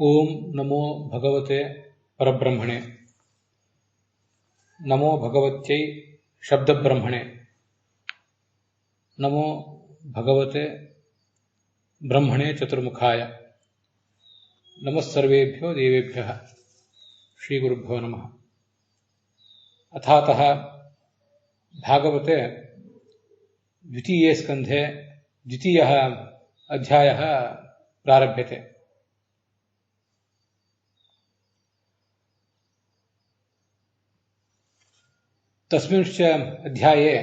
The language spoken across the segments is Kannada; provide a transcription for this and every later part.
ಓಂ ನಮೋ ಭಗವತೆ ಪರಬ್ರಹ್ಮಣೆ ನಮೋ ಭಗವತ್ಯೈ ಶಬ್ದಬ್ರಹ್ಮಣೆ ನಮೋ ಭಗವತೆ ಬ್ರಹ್ಮಣೆ ಚತುರ್ಮುಖಾಯ ನಮಸ್ಸರ್ವೇಭ್ಯೋ ದೇವೇಭ್ಯಃ ಶ್ರೀಗುರುಭ್ಯೋ ನಮಃ ಅಥಾತಃ ಭಾಗವತೆ ದ್ವಿತೀಯೇ ಸ್ಕಂಧೆ ದ್ವಿತೀಯಃ ಅಧ್ಯಾಯಃ ಪ್ರಾರಭ್ಯತೆ. तस्मिंश्च अध्याये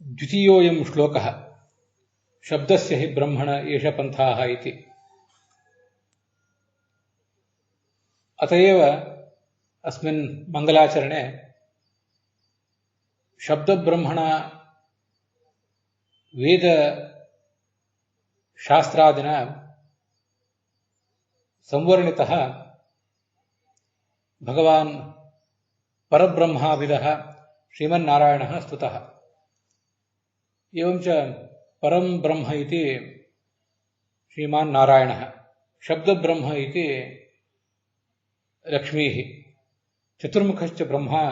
द्वितीयोऽयं श्लोकः शब्दस्य हि ब्रह्मण एष पन्थाः इति. अतएव अस्मिन् मङ्गलाचरणे शब्दब्रह्मण वेदशास्त्रादिना संवर्णितः भगवान् परब्रह्माविदः श्रीमन्नारायणः स्तुतः. एवञ्च परं ब्रह्म इति श्रीमान् नारायणः, शब्दब्रह्म इति लक्ष्मीः, चतुर्मुखश्च ब्रह्मा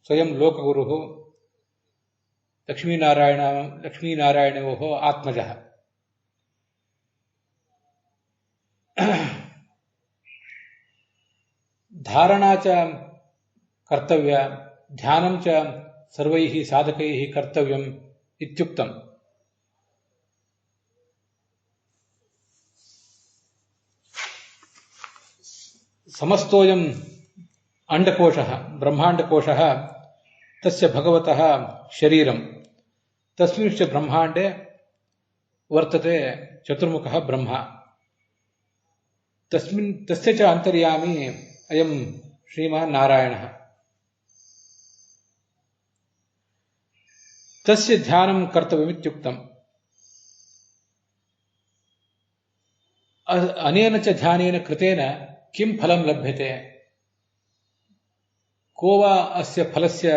स्वयं लोकगुरुः लक्ष्मीनारायणयोः आत्मजः. धारणा च कर्तव्य, ध्यानं च सर्वैः साधकैः कर्तव्यम् इत्युक्तम्. समस्तोऽयम् अण्डकोशः ब्रह्माण्डकोशः तस्य भगवतः शरीरम्. तस्मिंश्च ब्रह्माण्डे वर्तते चतुर्मुखः ब्रह्मा. तस्य च अन्तर्यामी अयम् श्रीमान् नारायणः. तस्य ध्यानं कर्तव्यमित्युक्तम्. अनेन च ध्यानेन कृतेन किं फलं लभ्यते, को वा अस्य फलस्य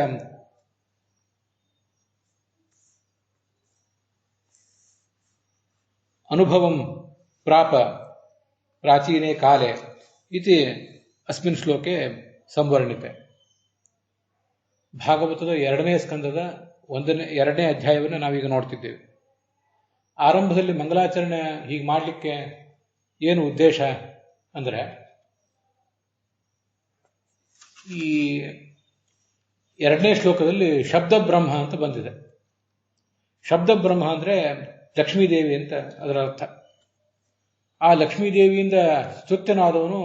अनुभवं प्राप प्राचीने काले इति अस्मिन् श्लोके ಸಂವರ್ಣಿತೆ. ಭಾಗವತದ 2ನೇ ಸ್ಕಂದದ 2ನೇ ಅಧ್ಯಾಯವನ್ನು ನಾವೀಗ ನೋಡ್ತಿದ್ದೇವೆ. ಆರಂಭದಲ್ಲಿ ಮಂಗಲಾಚರಣೆ ಹೀಗೆ ಮಾಡಲಿಕ್ಕೆ ಏನು ಉದ್ದೇಶ ಅಂದರೆ, ಈ 2ನೇ ಶ್ಲೋಕದಲ್ಲಿ ಶಬ್ದ ಬ್ರಹ್ಮ ಅಂತ ಬಂದಿದೆ. ಶಬ್ದ ಬ್ರಹ್ಮ ಅಂದರೆ ಲಕ್ಷ್ಮೀದೇವಿ ಅಂತ ಅದರ ಅರ್ಥ. ಆ ಲಕ್ಷ್ಮೀದೇವಿಯಿಂದ ಸ್ತುತ್ಯನಾದವನು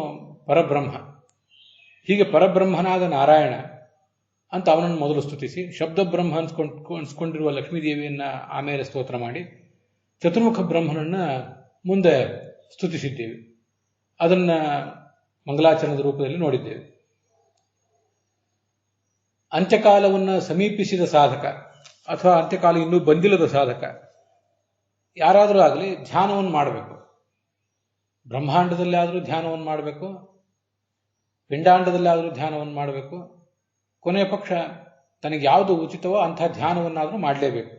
ಪರಬ್ರಹ್ಮ. ಹೀಗೆ ಪರಬ್ರಹ್ಮನಾದ ನಾರಾಯಣ ಅಂತ ಅವನನ್ನು ಮೊದಲು ಸ್ತುತಿಸಿ, ಶಬ್ದ ಬ್ರಹ್ಮ ಅನ್ಸ್ಕೊಂಡಿರುವ ಲಕ್ಷ್ಮೀದೇವಿಯನ್ನ ಆಮೇಲೆ ಸ್ತೋತ್ರ ಮಾಡಿ, ಚತುರ್ಮುಖ ಬ್ರಹ್ಮನನ್ನ ಮುಂದೆ ಸ್ತುತಿಸಿದ್ದೇವೆ. ಅದನ್ನ ಮಂಗಲಾಚರಣದ ರೂಪದಲ್ಲಿ ನೋಡಿದ್ದೇವೆ. ಅಂತ್ಯಕಾಲವನ್ನು ಸಮೀಪಿಸಿದ ಸಾಧಕ ಅಥವಾ ಅಂತ್ಯಕಾಲ ಇನ್ನೂ ಬಂದಿಲ್ಲದ ಸಾಧಕ ಯಾರಾದರೂ ಆಗಲಿ ಧ್ಯಾನವನ್ನು ಮಾಡಬೇಕು. ಬ್ರಹ್ಮಾಂಡದಲ್ಲಿ ಆದರೂ ಧ್ಯಾನವನ್ನು ಮಾಡಬೇಕು, ಪಿಂಡಾಂಡದಲ್ಲಾದರೂ ಧ್ಯಾನವನ್ನು ಮಾಡಬೇಕು. ಕೊನೆಯ ಪಕ್ಷ ತನಗೆ ಯಾವುದು ಉಚಿತವೋ ಅಂಥ ಧ್ಯಾನವನ್ನಾದರೂ ಮಾಡಲೇಬೇಕು.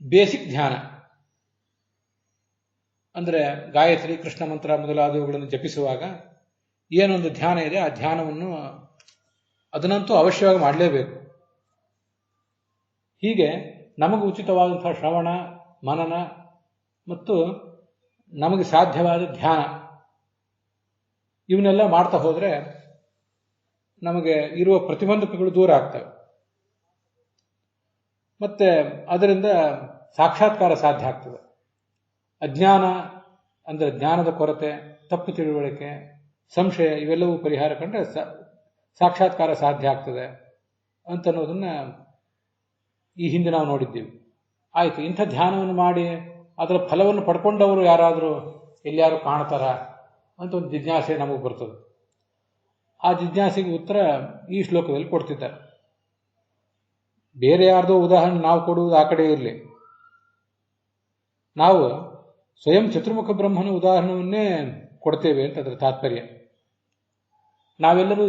ಬೇಸಿಕ್ ಧ್ಯಾನ ಅಂದರೆ ಗಾಯತ್ರಿ, ಕೃಷ್ಣ ಮಂತ್ರ ಮೊದಲಾದವುಗಳನ್ನು ಜಪಿಸುವಾಗ ಏನೊಂದು ಧ್ಯಾನ ಇದೆ, ಆ ಧ್ಯಾನವನ್ನು ಅದನ್ನಂತೂ ಅವಶ್ಯವಾಗಿ ಮಾಡಲೇಬೇಕು. ಹೀಗೆ ನಮಗೆ ಉಚಿತವಾದಂತಹ ಶ್ರವಣ, ಮನನ ಮತ್ತು ನಮಗೆ ಸಾಧ್ಯವಾದ ಧ್ಯಾನ ಇವನ್ನೆಲ್ಲ ಮಾಡ್ತಾ ಹೋದರೆ ನಮಗೆ ಇರುವ ಪ್ರತಿಬಂಧಕಗಳು ದೂರ ಆಗ್ತವೆ. ಮತ್ತೆ ಅದರಿಂದ ಸಾಕ್ಷಾತ್ಕಾರ ಸಾಧ್ಯ ಆಗ್ತದೆ. ಅಜ್ಞಾನ ಅಂದರೆ ಜ್ಞಾನದ ಕೊರತೆ, ತಪ್ಪು ತಿಳುವಳಿಕೆ, ಸಂಶಯ ಇವೆಲ್ಲವೂ ಪರಿಹಾರ ಕಂಡ್ರೆ ಸಾಕ್ಷಾತ್ಕಾರ ಸಾಧ್ಯ ಆಗ್ತದೆ ಅಂತನ್ನೋದನ್ನ ಈ ಹಿಂದೆ ನಾವು ನೋಡಿದ್ದೀವಿ. ಆಯಿತು, ಇಂಥ ಧ್ಯಾನವನ್ನು ಮಾಡಿ ಅದರ ಫಲವನ್ನು ಪಡ್ಕೊಂಡವರು ಯಾರಾದರೂ ಎಲ್ಲಿಯಾರು ಕಾಣ್ತಾರ ಅಂತ ಒಂದು ಜಿಜ್ಞಾಸೆ ನಮಗೆ ಬರ್ತದೆ. ಆ ಜಿಜ್ಞಾಸೆಗೆ ಉತ್ತರ ಈ ಶ್ಲೋಕದಲ್ಲಿ ಕೊಡ್ತಿದ್ದಾರೆ. ಬೇರೆ ಯಾರ್ದೋ ಉದಾಹರಣೆ ನಾವು ಕೊಡುವುದು ಆ ಕಡೆ ಇರಲಿ. ನಾವು ಸ್ವಯಂ ಚತುರ್ಮುಖ ಬ್ರಹ್ಮನ ಉದಾಹರಣವನ್ನೇ ಕೊಡ್ತೇವೆ ಅಂತ ಅದರ ತಾತ್ಪರ್ಯ. ನಾವೆಲ್ಲರೂ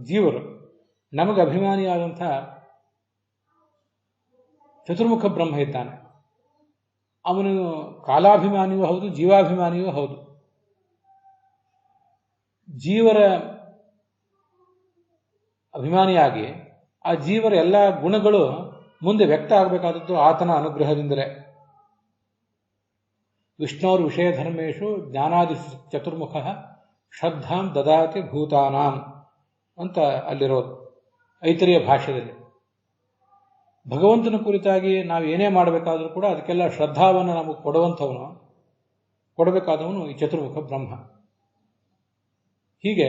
ಜೀವರು. ನಮಗೆ ಅಭಿಮಾನಿಯಾದಂಥ ಚತುರ್ಮುಖ ಬ್ರಹ್ಮ ಇದ್ದಾನೆ. ಅವನು ಕಾಲಾಭಿಮಾನಿಯೂ ಹೌದು, ಜೀವಾಭಿಮಾನಿಯೂ ಹೌದು. ಜೀವರ ಅಭಿಮಾನಿಯಾಗಿ ಆ ಜೀವರ ಎಲ್ಲ ಗುಣಗಳು ಮುಂದೆ ವ್ಯಕ್ತ ಆಗಬೇಕಾದದ್ದು ಆತನ ಅನುಗ್ರಹದಿಂದಲೇ. ವಿಷ್ಣೋರ್ ವಿಷಯ ಧರ್ಮೇಶು ಜ್ಞಾನಾದಿ ಚತುರ್ಮುಖ ಶ್ರದ್ಧಾಂ ದದಾತಿ ಭೂತಾನಾಂ ಅಂತ ಅಲ್ಲಿರೋದು ಐತರಿಯ ಭಾಷೆಯಲ್ಲಿ. ಭಗವಂತನ ಕುರಿತಾಗಿ ನಾವು ಏನೇ ಮಾಡಬೇಕಾದ್ರೂ ಕೂಡ ಅದಕ್ಕೆಲ್ಲ ಶ್ರದ್ಧಾವನ್ನು ನಮಗೆ ಕೊಡಬೇಕಾದವನು ಈ ಚತುರ್ಮುಖ ಬ್ರಹ್ಮ. ಹೀಗೆ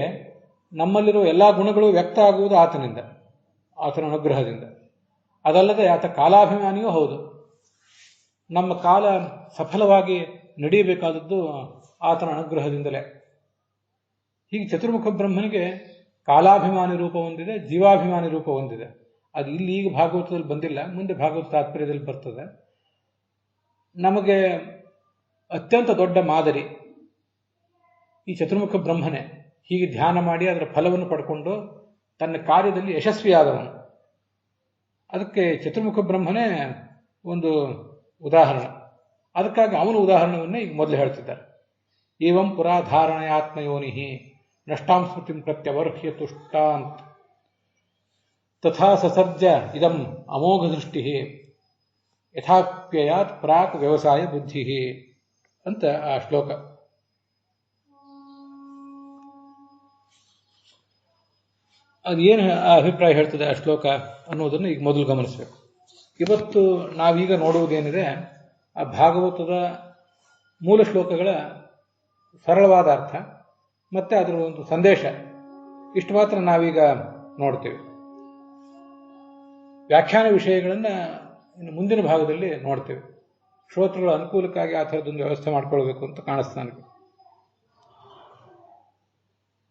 ನಮ್ಮಲ್ಲಿರುವ ಎಲ್ಲ ಗುಣಗಳು ವ್ಯಕ್ತ ಆಗುವುದು ಆತನಿಂದ, ಆತನ ಅನುಗ್ರಹದಿಂದ. ಅದಲ್ಲದೆ ಆತ ಕಾಲಾಭಿಮಾನಿಯೂ ಹೌದು. ನಮ್ಮ ಕಾಲ ಸಫಲವಾಗಿ ನಡೆಯಬೇಕಾದದ್ದು ಆತನ ಅನುಗ್ರಹದಿಂದಲೇ. ಹೀಗೆ ಚತುರ್ಮುಖ ಬ್ರಹ್ಮನಿಗೆ ಕಾಲಾಭಿಮಾನಿ ರೂಪ ಹೊಂದಿದೆ, ಜೀವಾಭಿಮಾನಿ ರೂಪ ಹೊಂದಿದೆ. ಅದು ಇಲ್ಲಿ ಈಗ ಭಾಗವತದಲ್ಲಿ ಬಂದಿಲ್ಲ, ಮುಂದೆ ಭಾಗವತ ತಾತ್ಪರ್ಯದಲ್ಲಿ ಬರ್ತದೆ. ನಮಗೆ ಅತ್ಯಂತ ದೊಡ್ಡ ಮಾದರಿ ಈ ಚತುರ್ಮುಖ ಬ್ರಹ್ಮನೇ. ಹೀಗೆ ಧ್ಯಾನ ಮಾಡಿ ಅದರ ಫಲವನ್ನು ಪಡ್ಕೊಂಡು ತನ್ನ ಕಾರ್ಯದಲ್ಲಿ ಯಶಸ್ವಿಯಾದವನು. ಅದಕ್ಕೆ ಚತುರ್ಮುಖ ಬ್ರಹ್ಮನೇ ಒಂದು ಉದಾಹರಣೆ. ಅದಕ್ಕಾಗಿ ಅವನ ಉದಾಹರಣೆಯನ್ನೇ ಈಗ ಮೊದಲು ಹೇಳ್ತಿದ್ದಾರೆ. ಏವಂ ಪುರಾಧಾರಣಯಾತ್ಮಯೋನಿ ನಷ್ಟಾಂ ಸ್ಮೃತಿಂ ಪ್ರತ್ಯವರ್ಹ್ಯ ತುಷ್ಟಾಂತ್ ತಥಾ ಸಸರ್ಜ ಇದಂ ಅಮೋಘ ದೃಷ್ಟಿ ಯಥಾಪ್ಯಯಾತ್ ಪ್ರಾಕ್ ವ್ಯವಸಾಯ ಬುದ್ಧಿ ಅಂತ ಆ ಶ್ಲೋಕ. ಅದೇನು ಅಭಿಪ್ರಾಯ ಹೇಳ್ತದೆ ಆ ಶ್ಲೋಕ ಅನ್ನೋದನ್ನು ಈಗ ಮೊದಲು ಗಮನಿಸಬೇಕು. ಇವತ್ತು ನಾವೀಗ ನೋಡುವುದೇನಿದೆ, ಆ ಭಾಗವತದ ಮೂಲ ಶ್ಲೋಕಗಳ ಸರಳವಾದ ಅರ್ಥ ಮತ್ತೆ ಅದರ ಒಂದು ಸಂದೇಶ, ಇಷ್ಟು ಮಾತ್ರ ನಾವೀಗ ನೋಡ್ತೇವೆ. ವ್ಯಾಖ್ಯಾನ ವಿಷಯಗಳನ್ನು ಇನ್ನು ಮುಂದಿನ ಭಾಗದಲ್ಲಿ ನೋಡ್ತೇವೆ. ಶ್ರೋತೃಗಳ ಅನುಕೂಲಕ್ಕಾಗಿ ಆ ಥರದೊಂದು ವ್ಯವಸ್ಥೆ ಮಾಡ್ಕೊಳ್ಬೇಕು ಅಂತ ಕಾಣಿಸ್ತಾ ನನಗೆ.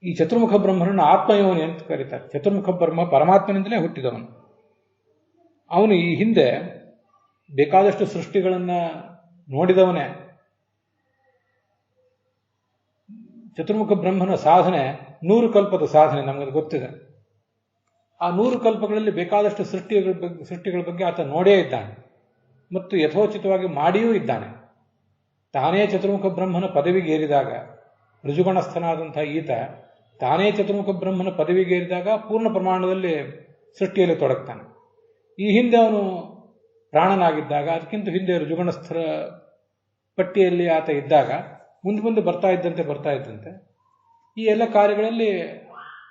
ಈ ಚತುರ್ಮುಖ ಬ್ರಹ್ಮನನ್ನು ಆತ್ಮಯೋನಿ ಅಂತ ಕರೀತಾರೆ. ಚತುರ್ಮುಖ ಬ್ರಹ್ಮ ಪರಮಾತ್ಮನಿಂದಲೇ ಹುಟ್ಟಿದವನು. ಅವನು ಈ ಹಿಂದೆ ಬೇಕಾದಷ್ಟು ಸೃಷ್ಟಿಗಳನ್ನು ನೋಡಿದವನೇ. ಚತುರ್ಮುಖ ಬ್ರಹ್ಮನ ಸಾಧನೆ 100 ಕಲ್ಪದ ಸಾಧನೆ, ನಮಗದು ಗೊತ್ತಿದೆ. ಆ 100 ಕಲ್ಪಗಳಲ್ಲಿ ಬೇಕಾದಷ್ಟು ಸೃಷ್ಟಿಗಳ ಬಗ್ಗೆ ಆತ ನೋಡೇ ಇದ್ದಾನೆ ಮತ್ತು ಯಥೋಚಿತವಾಗಿ ಮಾಡಿಯೂ ಇದ್ದಾನೆ. ತಾನೇ ಚತುರ್ಮುಖ ಬ್ರಹ್ಮನ ಪದವಿಗೇರಿದಾಗ, ಋಜುಗಣಸ್ಥನಾದಂಥ ಈತ ತಾನೇ ಚತುರ್ಮುಖ ಬ್ರಹ್ಮನ ಪದವಿಗೇರಿದಾಗ ಪೂರ್ಣ ಪ್ರಮಾಣದಲ್ಲಿ ಸೃಷ್ಟಿಯಲ್ಲಿ ತೊಡಗ್ತಾನೆ. ಈ ಹಿಂದೆ ಅವನು ಪ್ರಾಣನಾಗಿದ್ದಾಗ, ಅದಕ್ಕಿಂತ ಹಿಂದೆ ಋಜುಗಣಸ್ಥರ ಪಟ್ಟಿಯಲ್ಲಿ ಆತ ಇದ್ದಾಗ, ಮುಂದೆ ಬರ್ತಾ ಇದ್ದಂತೆ ಈ ಎಲ್ಲ ಕಾರ್ಯಗಳಲ್ಲಿ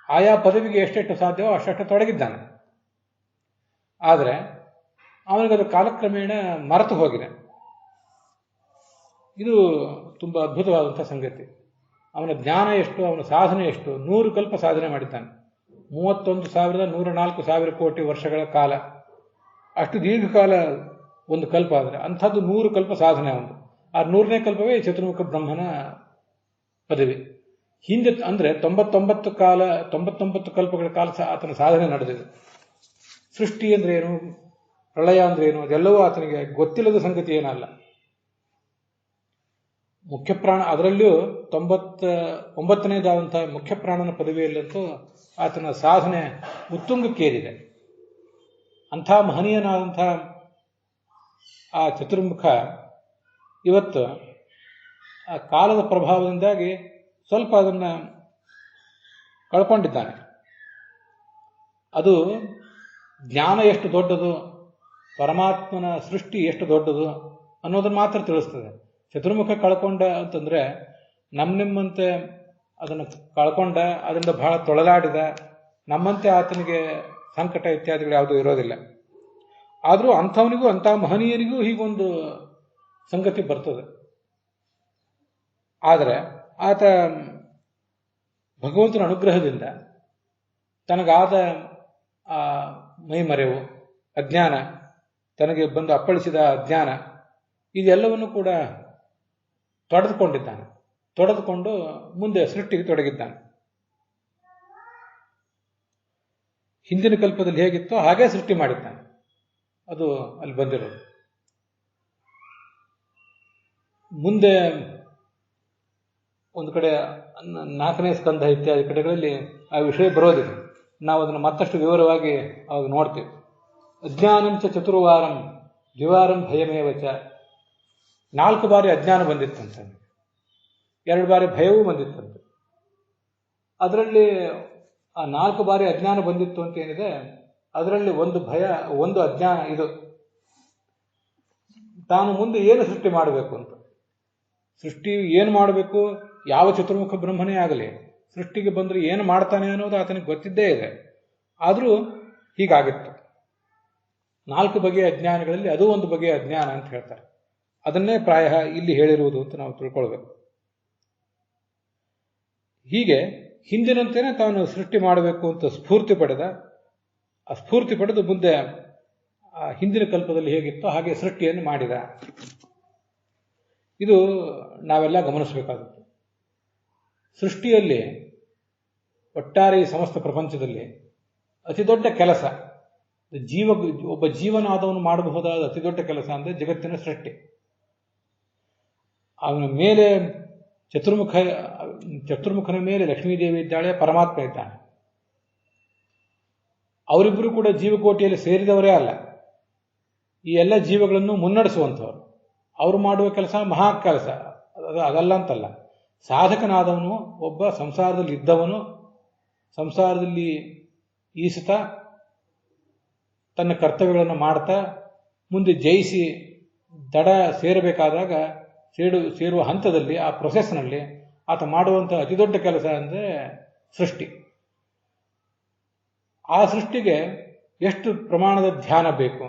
ಆಯಾ ಪದವಿಗೆ ಎಷ್ಟೆಷ್ಟು ಸಾಧ್ಯವೋ ಅಷ್ಟೆಷ್ಟು ತೊಡಗಿದ್ದಾನೆ. ಆದರೆ ಅವನಿಗದು ಕಾಲಕ್ರಮೇಣ ಮರೆತು ಹೋಗಿದೆ. ಇದು ತುಂಬ ಅದ್ಭುತವಾದಂಥ ಸಂಗತಿ. ಅವನ ಜ್ಞಾನ ಎಷ್ಟು, ಅವನ ಸಾಧನೆ ಎಷ್ಟು. 100 ಕಲ್ಪ ಸಾಧನೆ ಮಾಡಿದ್ದಾನೆ. 31,104,000 ಕೋಟಿ ವರ್ಷಗಳ ಕಾಲ, ಅಷ್ಟು ದೀರ್ಘಕಾಲ ಒಂದು ಕಲ್ಪ. ಅಂದರೆ ಅಂಥದ್ದು 100 ಕಲ್ಪ ಸಾಧನೆ ಅವನು. ಆ 100ನೇ ಕಲ್ಪವೇ ಚತುರ್ಮುಖ ಬ್ರಹ್ಮನ ಪದವಿ. ಹಿಂದೆ ಅಂದರೆ 99 ಕಲ್ಪಗಳ ಕಾಲ ಆತನ ಸಾಧನೆ ನಡೆದಿದೆ. ಸೃಷ್ಟಿ ಅಂದ್ರೆ ಏನು, ಪ್ರಳಯ ಅಂದ್ರೆ ಏನು, ಅದೆಲ್ಲವೂ ಆತನಿಗೆ ಗೊತ್ತಿಲ್ಲದ ಸಂಗತಿ ಏನಲ್ಲ. ಮುಖ್ಯಪ್ರಾಣ, ಅದರಲ್ಲಿಯೂ 99ನೇದಾದಂಥ ಮುಖ್ಯಪ್ರಾಣನ ಪದವಿಯಲ್ಲಂತೂ ಆತನ ಸಾಧನೆ ಉತ್ತುಂಗಕ್ಕೇರಿದೆ. ಅಂಥ ಮಹನೀಯನಾದಂಥ ಆ ಚತುರ್ಮುಖ ಇವತ್ತು ಆ ಕಾಲದ ಪ್ರಭಾವದಿಂದಾಗಿ ಸ್ವಲ್ಪ ಅದನ್ನು ಕಳ್ಕೊಂಡಿದ್ದಾನೆ. ಅದು ಜ್ಞಾನ ಎಷ್ಟು ದೊಡ್ಡದು, ಪರಮಾತ್ಮನ ಸೃಷ್ಟಿ ಎಷ್ಟು ದೊಡ್ಡದು ಅನ್ನೋದನ್ನು ಮಾತ್ರ ತಿಳಿಸ್ತದೆ. ಚತುರ್ಮುಖ ಕಳ್ಕೊಂಡ ಅಂತಂದರೆ ನಿಮ್ಮಂತೆ ಅದನ್ನು ಕಳ್ಕೊಂಡ, ಅದರಿಂದ ಬಹಳ ತೊಳಲಾಡಿದ, ನಮ್ಮಂತೆ ಆತನಿಗೆ ಸಂಕಟ ಇತ್ಯಾದಿಗಳು ಯಾವುದೂ ಇರೋದಿಲ್ಲ. ಆದರೂ ಅಂಥವನಿಗೂ ಅಂಥ ಮಹನೀಯರಿಗೂ ಹೀಗೊಂದು ಸಂಗತಿ ಬರ್ತದೆ. ಆದರೆ ಆತ ಭಗವಂತನ ಅನುಗ್ರಹದಿಂದ ತನಗಾದ ಆ ಮೈಮರೆವು, ಅಜ್ಞಾನ, ತನಗೆ ಬಂದು ಅಪ್ಪಳಿಸಿದ ಅಜ್ಞಾನ, ಇದೆಲ್ಲವನ್ನು ಕೂಡ ತೊಡೆದುಕೊಂಡು ಮುಂದೆ ಸೃಷ್ಟಿಗೆ ತೊಡಗಿದ್ದಾನೆ. ಹಿಂದಿನ ಕಲ್ಪದಲ್ಲಿ ಹೇಗಿತ್ತೋ ಹಾಗೇ ಸೃಷ್ಟಿ ಮಾಡಿದ್ದಾನೆ. ಅದು ಅಲ್ಲಿ ಬಂದಿರೋದು. ಮುಂದೆ ಒಂದು ಕಡೆ 4ನೇ ಸ್ಕಂಧ ಇತ್ಯಾದಿ ಕಡೆಗಳಲ್ಲಿ ಆ ವಿಷಯ ಬರೋದಿದೆ. ನಾವು ಅದನ್ನು ಮತ್ತಷ್ಟು ವಿವರವಾಗಿ ಅವಾಗ ನೋಡ್ತೇವೆ. ಅಜ್ಞಾನಂಚ ಚತುರ್ವಾರಂ ದ್ವಿವಾರಂ ಭಯಮೇವಚ. 4 ಬಾರಿ ಅಜ್ಞಾನ ಬಂದಿತ್ತಂತೆ, 2 ಬಾರಿ ಭಯವೂ ಬಂದಿತ್ತಂತೆ. ಅದರಲ್ಲಿ ಆ 4 ಬಾರಿ ಅಜ್ಞಾನ ಬಂದಿತ್ತು ಅಂತ ಏನಿದೆ, ಅದರಲ್ಲಿ ಒಂದು ಭಯ, ಒಂದು ಅಜ್ಞಾನ, ಇದು ತಾನು ಮುಂದೆ ಏನು ಸೃಷ್ಟಿ ಮಾಡಬೇಕು ಅಂತ. ಸೃಷ್ಟಿ ಏನು ಮಾಡಬೇಕು, ಯಾವ ಚತುರ್ಮುಖ ಬ್ರಹ್ಮನೇ ಆಗಲಿ ಸೃಷ್ಟಿಗೆ ಬಂದರೆ ಏನು ಮಾಡ್ತಾನೆ ಅನ್ನೋದು ಆತನಿಗೆ ಗೊತ್ತಿದ್ದೇ ಇದೆ. ಆದರೂ ಹೀಗಾಗಿತ್ತು. 4 ಬಗೆಯ ಅಜ್ಞಾನಗಳಲ್ಲಿ ಅದು ಒಂದು ಬಗೆಯ ಅಜ್ಞಾನ ಅಂತ ಹೇಳ್ತಾರೆ. ಅದನ್ನೇ ಪ್ರಾಯ ಇಲ್ಲಿ ಹೇಳಿರುವುದು ಅಂತ ನಾವು ತಿಳ್ಕೊಳ್ಬೇಕು. ಹೀಗೆ ಹಿಂದಿನಂತೆಯೇ ತಾನು ಸೃಷ್ಟಿ ಮಾಡಬೇಕು ಅಂತ ಸ್ಫೂರ್ತಿ ಪಡೆದ. ಆ ಸ್ಫೂರ್ತಿ ಪಡೆದು ಮುಂದೆ ಹಿಂದಿನ ಕಲ್ಪದಲ್ಲಿ ಹೇಗಿತ್ತೋ ಹಾಗೆ ಸೃಷ್ಟಿಯನ್ನು ಮಾಡಿದ. ಇದು ನಾವೆಲ್ಲ ಗಮನಿಸಬೇಕಾಗುತ್ತೆ. ಸೃಷ್ಟಿಯಲ್ಲಿ ಒಟ್ಟಾರೆ ಈ ಸಮಸ್ತ ಪ್ರಪಂಚದಲ್ಲಿ ಅತಿ ದೊಡ್ಡ ಕೆಲಸ, ಒಬ್ಬ ಜೀವನಾದವನು ಮಾಡಬಹುದಾದ ಅತಿ ದೊಡ್ಡ ಕೆಲಸ ಅಂದರೆ ಜಗತ್ತಿನ ಸೃಷ್ಟಿ. ಅವನ ಮೇಲೆ ಚತುರ್ಮುಖನ ಮೇಲೆ ಲಕ್ಷ್ಮೀದೇವಿ ಇದ್ದಾಳೆ, ಪರಮಾತ್ಮ ಇದ್ದಾನೆ. ಅವರಿಬ್ಬರು ಕೂಡ ಜೀವಕೋಟಿಯಲ್ಲಿ ಸೇರಿದವರೇ ಅಲ್ಲ, ಈ ಎಲ್ಲ ಜೀವಗಳನ್ನು ಮುನ್ನಡೆಸುವಂಥವ್ರು. ಅವರು ಮಾಡುವ ಕೆಲಸ ಮಹಾ ಕೆಲಸ, ಅದಲ್ಲ ಅಂತಲ್ಲ. ಸಾಧಕನಾದವನು ಒಬ್ಬ ಸಂಸಾರದಲ್ಲಿ ಇದ್ದವನು, ಸಂಸಾರದಲ್ಲಿ ಈಸುತ್ತಾ ತನ್ನ ಕರ್ತವ್ಯಗಳನ್ನು ಮಾಡ್ತಾ ಮುಂದೆ ಜಯಿಸಿ ದಡ ಸೇರಬೇಕಾದಾಗ ಸೇರುವ ಹಂತದಲ್ಲಿ ಆ ಪ್ರೊಸೆಸ್ನಲ್ಲಿ ಆತ ಮಾಡುವಂಥ ಅತಿ ದೊಡ್ಡ ಕೆಲಸ ಅಂದರೆ ಸೃಷ್ಟಿ. ಆ ಸೃಷ್ಟಿಗೆ ಎಷ್ಟು ಪ್ರಮಾಣದ ಧ್ಯಾನ ಬೇಕು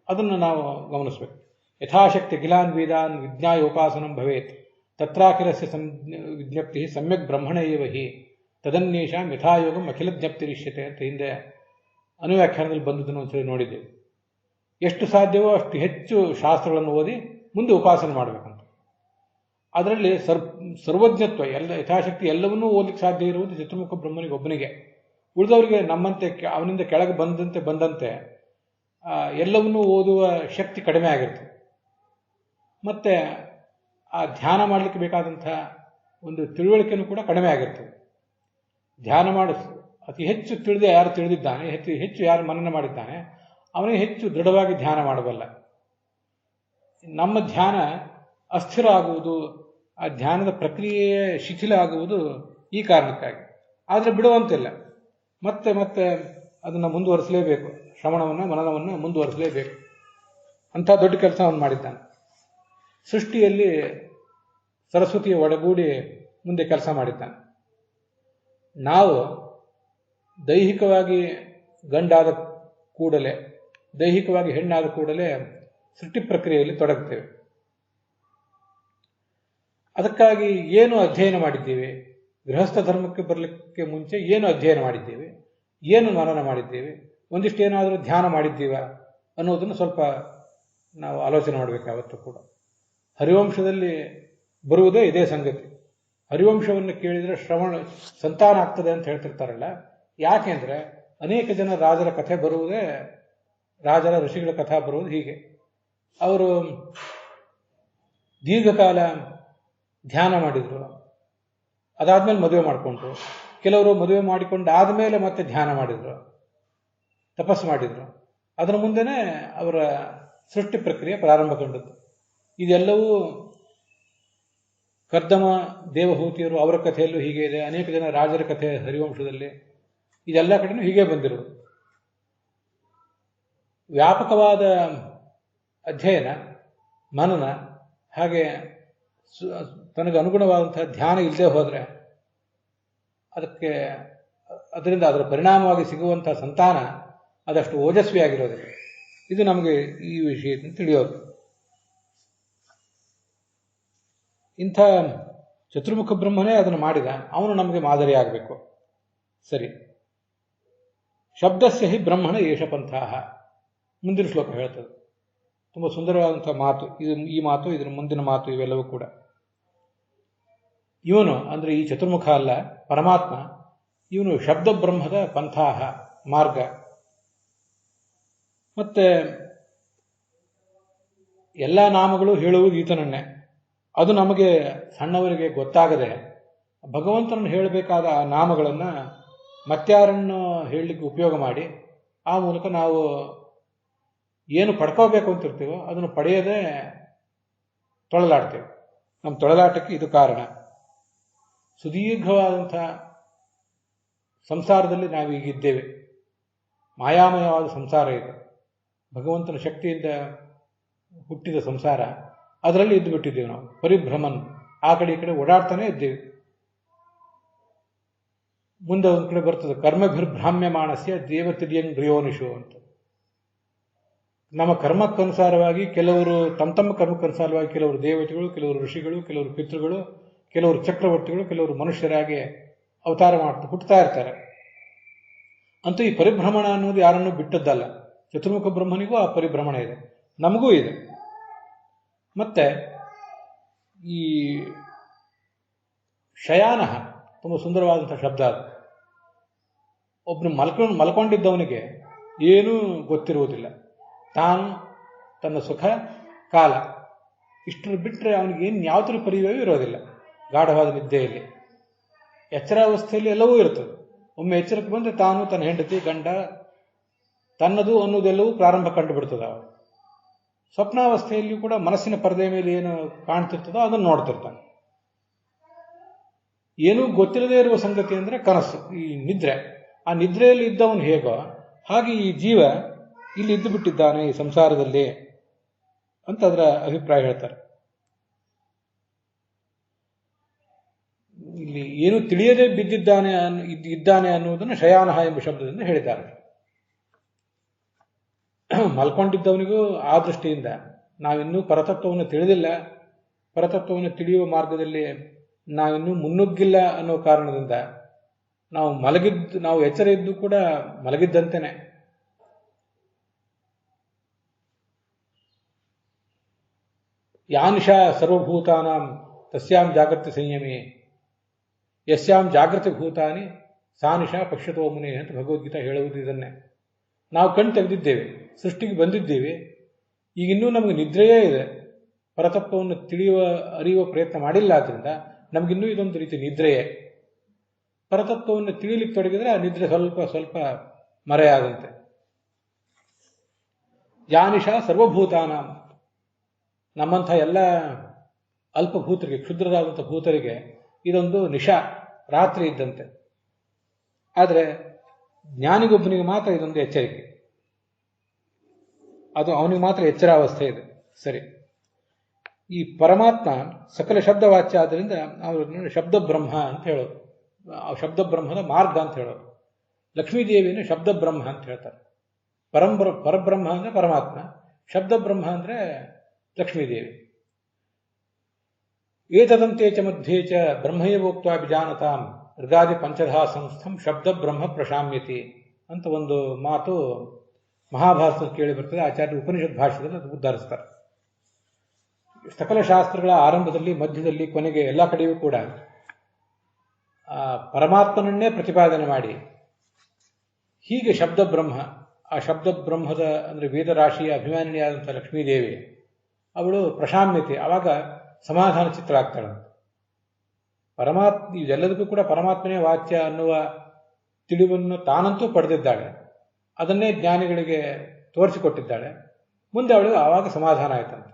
ಅದನ್ನು ನಾವು ಗಮನಿಸಬೇಕು. ಯಥಾಶಕ್ತಿ ಕಿಲಾನ್ ವೇದಾನ್ ವಿಜ್ಞಾಯ ಉಪಾಸನಂ ಭವೇತ್ ತತ್ರಾಖಿಲಸ್ಯ ವಿಜ್ಞಪ್ತಿ ಸಮ್ಯಕ್ ಬ್ರಹ್ಮಣ ಏವ ಹಿ ತದನ್ಯೇಷಾಂ ಯಥಾಯೋಗಂ ಅಖಿಲ ಜ್ಞಪ್ತಿರಿಷ್ಯತೆ ಅಂತ ಹಿಂದೆ ಅನುವ್ಯಾಖ್ಯಾನದಲ್ಲಿ ಬಂದದನ್ನು ಒಂದ್ಸರಿ ನೋಡಿದ್ದೇವೆ. ಎಷ್ಟು ಸಾಧ್ಯವೋ ಅಷ್ಟು ಹೆಚ್ಚು ಶಾಸ್ತ್ರಗಳನ್ನು ಓದಿ ಮುಂದೆ ಉಪಾಸನೆ ಮಾಡಬೇಕಂತ. ಅದರಲ್ಲಿ ಸರ್ವಜ್ಞತ್ವ, ಯಥಾಶಕ್ತಿ ಎಲ್ಲವನ್ನೂ ಓದಲಿಕ್ಕೆ ಸಾಧ್ಯ ಇರುವುದು ಚತುರ್ಮುಖ ಬ್ರಹ್ಮನಿಗೆ ಒಬ್ಬನಿಗೆ. ಉಳಿದವರಿಗೆ ನಮ್ಮಂತೆ ಅವನಿಂದ ಕೆಳಗೆ ಬಂದಂತೆ ಎಲ್ಲವನ್ನೂ ಓದುವ ಶಕ್ತಿ ಕಡಿಮೆ ಆಗಿರ್ತದೆ. ಮತ್ತೆ ಆ ಧ್ಯಾನ ಮಾಡಲಿಕ್ಕೆ ಬೇಕಾದಂಥ ಒಂದು ತಿಳುವಳಿಕೆನೂ ಕೂಡ ಕಡಿಮೆ ಆಗಿರ್ತದೆ. ಧ್ಯಾನ ಅತಿ ಹೆಚ್ಚು ಯಾರು ತಿಳಿದಿದ್ದಾನೆ, ಹೆಚ್ಚು ಯಾರು ಮನನ ಮಾಡಿದ್ದಾನೆ, ಅವನಿಗೆ ಹೆಚ್ಚು ದೃಢವಾಗಿ ಧ್ಯಾನ ಮಾಡಬಲ್ಲ. ನಮ್ಮ ಧ್ಯಾನ ಅಸ್ಥಿರ ಆಗುವುದು, ಆ ಧ್ಯಾನದ ಪ್ರಕ್ರಿಯೆ ಶಿಥಿಲ ಆಗುವುದು ಈ ಕಾರಣಕ್ಕಾಗಿ. ಆದರೆ ಬಿಡುವಂತಿಲ್ಲ, ಮತ್ತೆ ಮತ್ತೆ ಅದನ್ನು ಮುಂದುವರಿಸಲೇಬೇಕು, ಶ್ರವಣವನ್ನು ಮನನವನ್ನು ಮುಂದುವರಿಸಲೇಬೇಕು. ಅಂಥ ದೊಡ್ಡ ಕೆಲಸ ಅವನು ಮಾಡಿದ್ದಾನೆ. ಸೃಷ್ಟಿಯಲ್ಲಿ ಸರಸ್ವತಿಯ ಒಡಗೂಡಿ ಮುಂದೆ ಕೆಲಸ ಮಾಡಿದ್ದಾನೆ. ನಾವು ದೈಹಿಕವಾಗಿ ಗಂಡಾದ ಕೂಡಲೇ, ದೈಹಿಕವಾಗಿ ಹೆಣ್ಣಾದ ಕೂಡಲೇ ಸೃಷ್ಟಿ ಪ್ರಕ್ರಿಯೆಯಲ್ಲಿ ತೊಡಗ್ತೇವೆ. ಅದಕ್ಕಾಗಿ ಏನು ಅಧ್ಯಯನ ಮಾಡಿದ್ದೇವೆ, ಗೃಹಸ್ಥ ಧರ್ಮಕ್ಕೆ ಬರಲಿಕ್ಕೆ ಮುಂಚೆ ಏನು ಅಧ್ಯಯನ ಮಾಡಿದ್ದೇವೆ, ಏನು ಮನನ ಮಾಡಿದ್ದೇವೆ, ಒಂದಿಷ್ಟು ಏನಾದರೂ ಧ್ಯಾನ ಮಾಡಿದ್ದೀವ ಅನ್ನೋದನ್ನು ಸ್ವಲ್ಪ ನಾವು ಆಲೋಚನೆ ಮಾಡಬೇಕು ಯಾವತ್ತೂ ಕೂಡ. ಹರಿವಂಶದಲ್ಲಿ ಬರುವುದೇ ಇದೇ ಸಂಗತಿ. ಹರಿವಂಶವನ್ನು ಕೇಳಿದರೆ ಸಂತಾನ ಆಗ್ತದೆ ಅಂತ ಹೇಳ್ತಿರ್ತಾರಲ್ಲ, ಯಾಕೆಂದರೆ ಅನೇಕ ಜನ ರಾಜರ ಕಥೆ ಬರುವುದೇ, ರಾಜರ ಋಷಿಗಳ ಕಥಾ ಬರುವುದು ಹೀಗೆ. ಅವರು ದೀರ್ಘಕಾಲ ಧ್ಯಾನ ಮಾಡಿದರು, ಅದಾದ್ಮೇಲೆ ಮದುವೆ ಮಾಡಿಕೊಂಡ್ರು. ಕೆಲವರು ಮದುವೆ ಮಾಡಿಕೊಂಡಾದ್ಮೇಲೆ ಮತ್ತೆ ಧ್ಯಾನ ಮಾಡಿದರು, ತಪಸ್ಸು ಮಾಡಿದರು. ಅದರ ಮುಂದೆನೇ ಅವರ ಸೃಷ್ಟಿ ಪ್ರಕ್ರಿಯೆ ಪ್ರಾರಂಭಗೊಂಡದ್ದು. ಇದೆಲ್ಲವೂ ಕರ್ದಮ ದೇವಹೂತಿಯರು ಅವರ ಕಥೆಯಲ್ಲೂ ಹೀಗೆ ಇದೆ. ಅನೇಕ ಜನ ರಾಜರ ಕಥೆ ಹರಿವಂಶದಲ್ಲಿ ಇದೆಲ್ಲ ಕಡೆನೂ ಹೀಗೆ ಬಂದಿರುವುದು. ವ್ಯಾಪಕವಾದ ಅಧ್ಯಯನ, ಮನನ, ಹಾಗೆ ತನಗೆ ಅನುಗುಣವಾದಂತಹ ಧ್ಯಾನ ಇಲ್ಲದೆ ಹೋದರೆ ಅದರಿಂದ ಅದರ ಪರಿಣಾಮವಾಗಿ ಸಿಗುವಂತಹ ಸಂತಾನ ಅದಷ್ಟು ಓಜಸ್ವಿಯಾಗಿರೋದಿಲ್ಲ. ಇದು ನಮಗೆ ಈ ವಿಷಯದಿಂದ ತಿಳಿಯೋದು. ಇಂಥ ಚತುರ್ಮುಖ ಬ್ರಹ್ಮನೇ ಅದನ್ನು ಮಾಡಿದ, ಅವನು ನಮಗೆ ಮಾದರಿಯಾಗಬೇಕು. ಸರಿ, ಶಬ್ದಸ್ಯ ಹಿ ಬ್ರಹ್ಮಣ ಏಷ ಪಂಥಾಹ, ಮುಂದಿನ ಶ್ಲೋಕ ಹೇಳ್ತದೆ. ತುಂಬ ಸುಂದರವಾದಂಥ ಮಾತು ಈ ಮಾತು, ಇದರ ಮುಂದಿನ ಮಾತು, ಇವೆಲ್ಲವೂ ಕೂಡ. ಇವನು ಅಂದರೆ ಈ ಚತುರ್ಮುಖ ಅಲ್ಲ, ಪರಮಾತ್ಮ, ಇವನು ಶಬ್ದ ಬ್ರಹ್ಮದ ಪಂಥಾಹ, ಮಾರ್ಗ. ಮತ್ತೆ ಎಲ್ಲ ನಾಮಗಳು ಹೇಳುವುದು ಈತನನ್ನೇ. ಅದು ನಮಗೆ ಸಣ್ಣವರಿಗೆ ಗೊತ್ತಾಗದೆ ಭಗವಂತನನ್ನು ಹೇಳಬೇಕಾದ ಆ ನಾಮಗಳನ್ನು ಮತ್ಯಾರನ್ನು ಹೇಳಲಿಕ್ಕೆ ಉಪಯೋಗ ಮಾಡಿ ಆ ಮೂಲಕ ನಾವು ಏನು ಪಡ್ಕೋಬೇಕು ಅಂತಿರ್ತೀವೋ ಅದನ್ನು ಪಡೆಯದೆ ತೊಳಲಾಡ್ತೇವೆ. ನಮ್ಮ ತೊಳಲಾಟಕ್ಕೆ ಇದು ಕಾರಣ. ಸುದೀರ್ಘವಾದಂಥ ಸಂಸಾರದಲ್ಲಿ ನಾವೀಗಿದ್ದೇವೆ. ಮಾಯಾಮಯವಾದ ಸಂಸಾರ ಇದು, ಭಗವಂತನ ಶಕ್ತಿಯಿಂದ ಹುಟ್ಟಿದ ಸಂಸಾರ. ಅದರಲ್ಲಿ ಇದ್ದು ಬಿಟ್ಟಿದ್ದೇವೆ ನಾವು. ಪರಿಭ್ರಮನ್, ಆ ಕಡೆ ಈ ಕಡೆ ಓಡಾಡ್ತಾನೆ ಇದ್ದೇವೆ. ಮುಂದೆ ಒಂದು ಕಡೆ ಬರ್ತದೆ, ಕರ್ಮಭಿರ್ಭ್ರಾಮ್ಯಮಾಣಸ್ಯ ದೇವತಿರ್ಯಂಗ್ರಿಯೋನಿಷು ಅಂತ. ನಮ್ಮ ಕರ್ಮಕ್ಕನುಸಾರವಾಗಿ ಕೆಲವರು ತಮ್ಮ ಕರ್ಮಕ್ಕನುಸಾರವಾಗಿ ಕೆಲವರು ದೇವತೆಗಳು, ಕೆಲವರು ಋಷಿಗಳು, ಕೆಲವರು ಪಿತೃಗಳು, ಕೆಲವರು ಚಕ್ರವರ್ತಿಗಳು, ಕೆಲವರು ಮನುಷ್ಯರಾಗಿ ಅವತಾರ ಹುಟ್ಟುತ್ತಾ ಇರ್ತಾರೆ. ಅಂತೂ ಈ ಪರಿಭ್ರಮಣ ಅನ್ನೋದು ಯಾರನ್ನೂ ಬಿಟ್ಟದ್ದಲ್ಲ. ಚತುರ್ಮುಖ ಬ್ರಹ್ಮನಿಗೂ ಆ ಪರಿಭ್ರಮಣ ಇದೆ, ನಮಗೂ ಇದೆ. ಮತ್ತೆ ಈ ಶಯಾನ ತುಂಬ ಸುಂದರವಾದಂಥ ಶಬ್ದ ಅದು. ಒಬ್ಬನು ಮಲ್ಕೊಂಡಿದ್ದವನಿಗೆ ಏನೂ ಗೊತ್ತಿರುವುದಿಲ್ಲ. ತಾನು ತನ್ನ ಸುಖ ಕಾಲ ಇಷ್ಟರ ಬಿಟ್ಟರೆ ಅವನಿಗೆ ಏನು ಯಾವುದರ ಪರಿವಯವೂ ಇರೋದಿಲ್ಲ. ಗಾಢವಾದ ನಿದ್ದೆಯಲ್ಲಿ, ಎಚ್ಚರಾವಸ್ಥೆಯಲ್ಲಿ ಎಲ್ಲವೂ ಇರ್ತದೆ. ಒಮ್ಮೆ ಎಚ್ಚರಕ್ಕೆ ಬಂದರೆ ತಾನು, ತನ್ನ ಹೆಂಡತಿ, ಗಂಡ, ತನ್ನದು ಅನ್ನೋದೆಲ್ಲವೂ ಪ್ರಾರಂಭ ಕಂಡುಬಿಡ್ತದೆ. ಅವನು ಸ್ವಪ್ನಾವಸ್ಥೆಯಲ್ಲಿಯೂ ಕೂಡ ಮನಸ್ಸಿನ ಪರದೆ ಮೇಲೆ ಏನು ಕಾಣ್ತಿರ್ತದೋ ಅದನ್ನು ನೋಡ್ತಿರ್ತಾನೆ. ಏನೂ ಗೊತ್ತಿಲ್ಲದೆ ಇರುವ ಸಂಗತಿ ಅಂದರೆ ಕನಸು, ಈ ನಿದ್ರೆ. ಆ ನಿದ್ರೆಯಲ್ಲಿ ಇದ್ದವನು ಹೇಗೋ ಹಾಗೆ ಈ ಜೀವ ಇಲ್ಲಿ ಇದ್ದು ಬಿಟ್ಟಿದ್ದಾನೆ ಈ ಸಂಸಾರದಲ್ಲಿ ಅಂತ ಅದರ ಅಭಿಪ್ರಾಯ ಹೇಳ್ತಾರೆ. ಇಲ್ಲಿ ಏನು ತಿಳಿಯದೆ ಇದ್ದಾನೆ ಅನ್ನುವುದನ್ನು ಶಯಾನಃ ಎಂಬ ಶಬ್ದದಿಂದ ಹೇಳಿದ್ದಾರೆ. ಮಲ್ಕೊಂಡಿದ್ದವನಿಗೂ ಆ ದೃಷ್ಟಿಯಿಂದ ನಾವಿನ್ನೂ ಪರತತ್ವವನ್ನು ತಿಳಿದಿಲ್ಲ, ಪರತತ್ವವನ್ನು ತಿಳಿಯುವ ಮಾರ್ಗದಲ್ಲಿ ನಾವಿನ್ನೂ ಮುನ್ನುಗ್ಗಿಲ್ಲ ಅನ್ನೋ ಕಾರಣದಿಂದ ನಾವು ಎಚ್ಚರ ಇದ್ದು ಕೂಡ ಮಲಗಿದ್ದಂತೆಯೇ. ಯಾನಿಶಾ ಸರ್ವಭೂತಾನಾಂ ತಸ್ಯಾಂ ಜಾಗೃತಿ ಸಂಯಮೇ ಯಸ್ಯಾಂ ಜಾಗೃತಿ ಭೂತಾನಿ ಸಾ ನಿಶಾ ಪಶ್ಯತೋ ಮುನಿ ಅಂತ ಭಗವದ್ಗೀತಾ ಹೇಳುವುದು ಇದನ್ನೇ. ನಾವು ಕಣ್ ತೆಗೆದಿದ್ದೇವೆ, ಸೃಷ್ಟಿಗೆ ಬಂದಿದ್ದೇವೆ, ಈಗಿನ್ನೂ ನಮಗೆ ನಿದ್ರೆಯೇ ಇದೆ. ಪರತತ್ವವನ್ನು ಅರಿಯುವ ಪ್ರಯತ್ನ ಮಾಡಿಲ್ಲ. ಆದ್ದರಿಂದ ನಮಗಿನ್ನೂ ಇದೊಂದು ರೀತಿ ನಿದ್ರೆಯೇ. ಪರತತ್ವವನ್ನು ತಿಳಿಲಿಕ್ಕೆ ತೊಡಗಿದ್ರೆ ಆ ನಿದ್ರೆ ಸ್ವಲ್ಪ ಸ್ವಲ್ಪ ಮರೆಯಾದಂತೆ. ಯಾನಿಶಾ ಸರ್ವಭೂತಾನಾಂ, ನಮ್ಮಂಥ ಎಲ್ಲ ಅಲ್ಪಭೂತರಿಗೆ, ಕ್ಷುದ್ರರಾದಂಥ ಭೂತರಿಗೆ ಇದೊಂದು ನಿಶಾ, ರಾತ್ರಿ ಇದ್ದಂತೆ. ಆದರೆ ಜ್ಞಾನಿಗೊಬ್ಬನಿಗೆ ಮಾತ್ರ ಇದೊಂದು ಎಚ್ಚರಿಕೆ, ಅದು ಅವನಿಗೆ ಮಾತ್ರ ಎಚ್ಚರಾವಸ್ಥೆ ಇದೆ. ಸರಿ, ಈ ಪರಮಾತ್ಮ ಸಕಲ ಶಬ್ದವಾಚ್ಯ ಆದ್ದರಿಂದ ನಾವು ಶಬ್ದ ಬ್ರಹ್ಮ ಅಂತ ಹೇಳೋದು, ಶಬ್ದ ಬ್ರಹ್ಮದ ಮಾರ್ಗ ಅಂತ ಹೇಳೋದು. ಲಕ್ಷ್ಮೀದೇವಿಯನ್ನು ಶಬ್ದ ಬ್ರಹ್ಮ ಅಂತ ಹೇಳ್ತಾರೆ. ಪರಬ್ರಹ್ಮ ಅಂದರೆ ಪರಮಾತ್ಮ, ಶಬ್ದ ಬ್ರಹ್ಮ ಅಂದರೆ ಲಕ್ಷ್ಮೀದೇವಿ. ಏತದಂತೆ ಚ ಮಧ್ಯೆ ಚ ಬ್ರಹ್ಮೈವೋಕ್ತ್ವಾ ವಿಜಾನತಾಂ ಋಗಾದಿ ಪಂಚಧಾ ಸಂಸ್ಥಂ ಶಬ್ದ ಬ್ರಹ್ಮ ಪ್ರಶಾಮ್ಯತಿ ಅಂತ ಒಂದು ಮಾತು ಮಹಾಭಾರತದಲ್ಲಿ ಕೇಳಿ ಬರ್ತದೆ. ಆಚಾರ್ಯ ಉಪನಿಷತ್ ಭಾಷೆಯಲ್ಲಿ ಅದು ಉದ್ಧರಿಸ್ತಾರೆ. ಸಕಲ ಶಾಸ್ತ್ರಗಳ ಆರಂಭದಲ್ಲಿ, ಮಧ್ಯದಲ್ಲಿ, ಕೊನೆಗೆ ಎಲ್ಲ ಕಡೆಯೂ ಕೂಡ ಪರಮಾತ್ಮನನ್ನೇ ಪ್ರತಿಪಾದನೆ ಮಾಡಿ ಹೀಗೆ ಶಬ್ದ ಬ್ರಹ್ಮ, ಆ ಶಬ್ದ ಬ್ರಹ್ಮದ ಅಂದರೆ ವೇದರಾಶಿಯ ಅಭಿಮಾನಿಯಾದಂಥ ಲಕ್ಷ್ಮೀದೇವಿ ಅವಳು ಪ್ರಶಾಮ್ಯತೆ, ಆವಾಗ ಸಮಾಧಾನ ಚಿತ್ತರಾಗ್ತಾಳಂತೆ. ಇದೆಲ್ಲದಕ್ಕೂ ಕೂಡ ಪರಮಾತ್ಮನೇ ವಾಚ್ಯ ಅನ್ನುವ ತಿಳಿವನ್ನು ತಾನಂತೂ ಪಡೆದಿದ್ದಾಳೆ, ಅದನ್ನೇ ಜ್ಞಾನಿಗಳಿಗೆ ತೋರಿಸಿಕೊಟ್ಟಿದ್ದಾಳೆ. ಮುಂದೆ ಅವಳು ಆವಾಗ ಸಮಾಧಾನ ಆಯ್ತಂತೆ.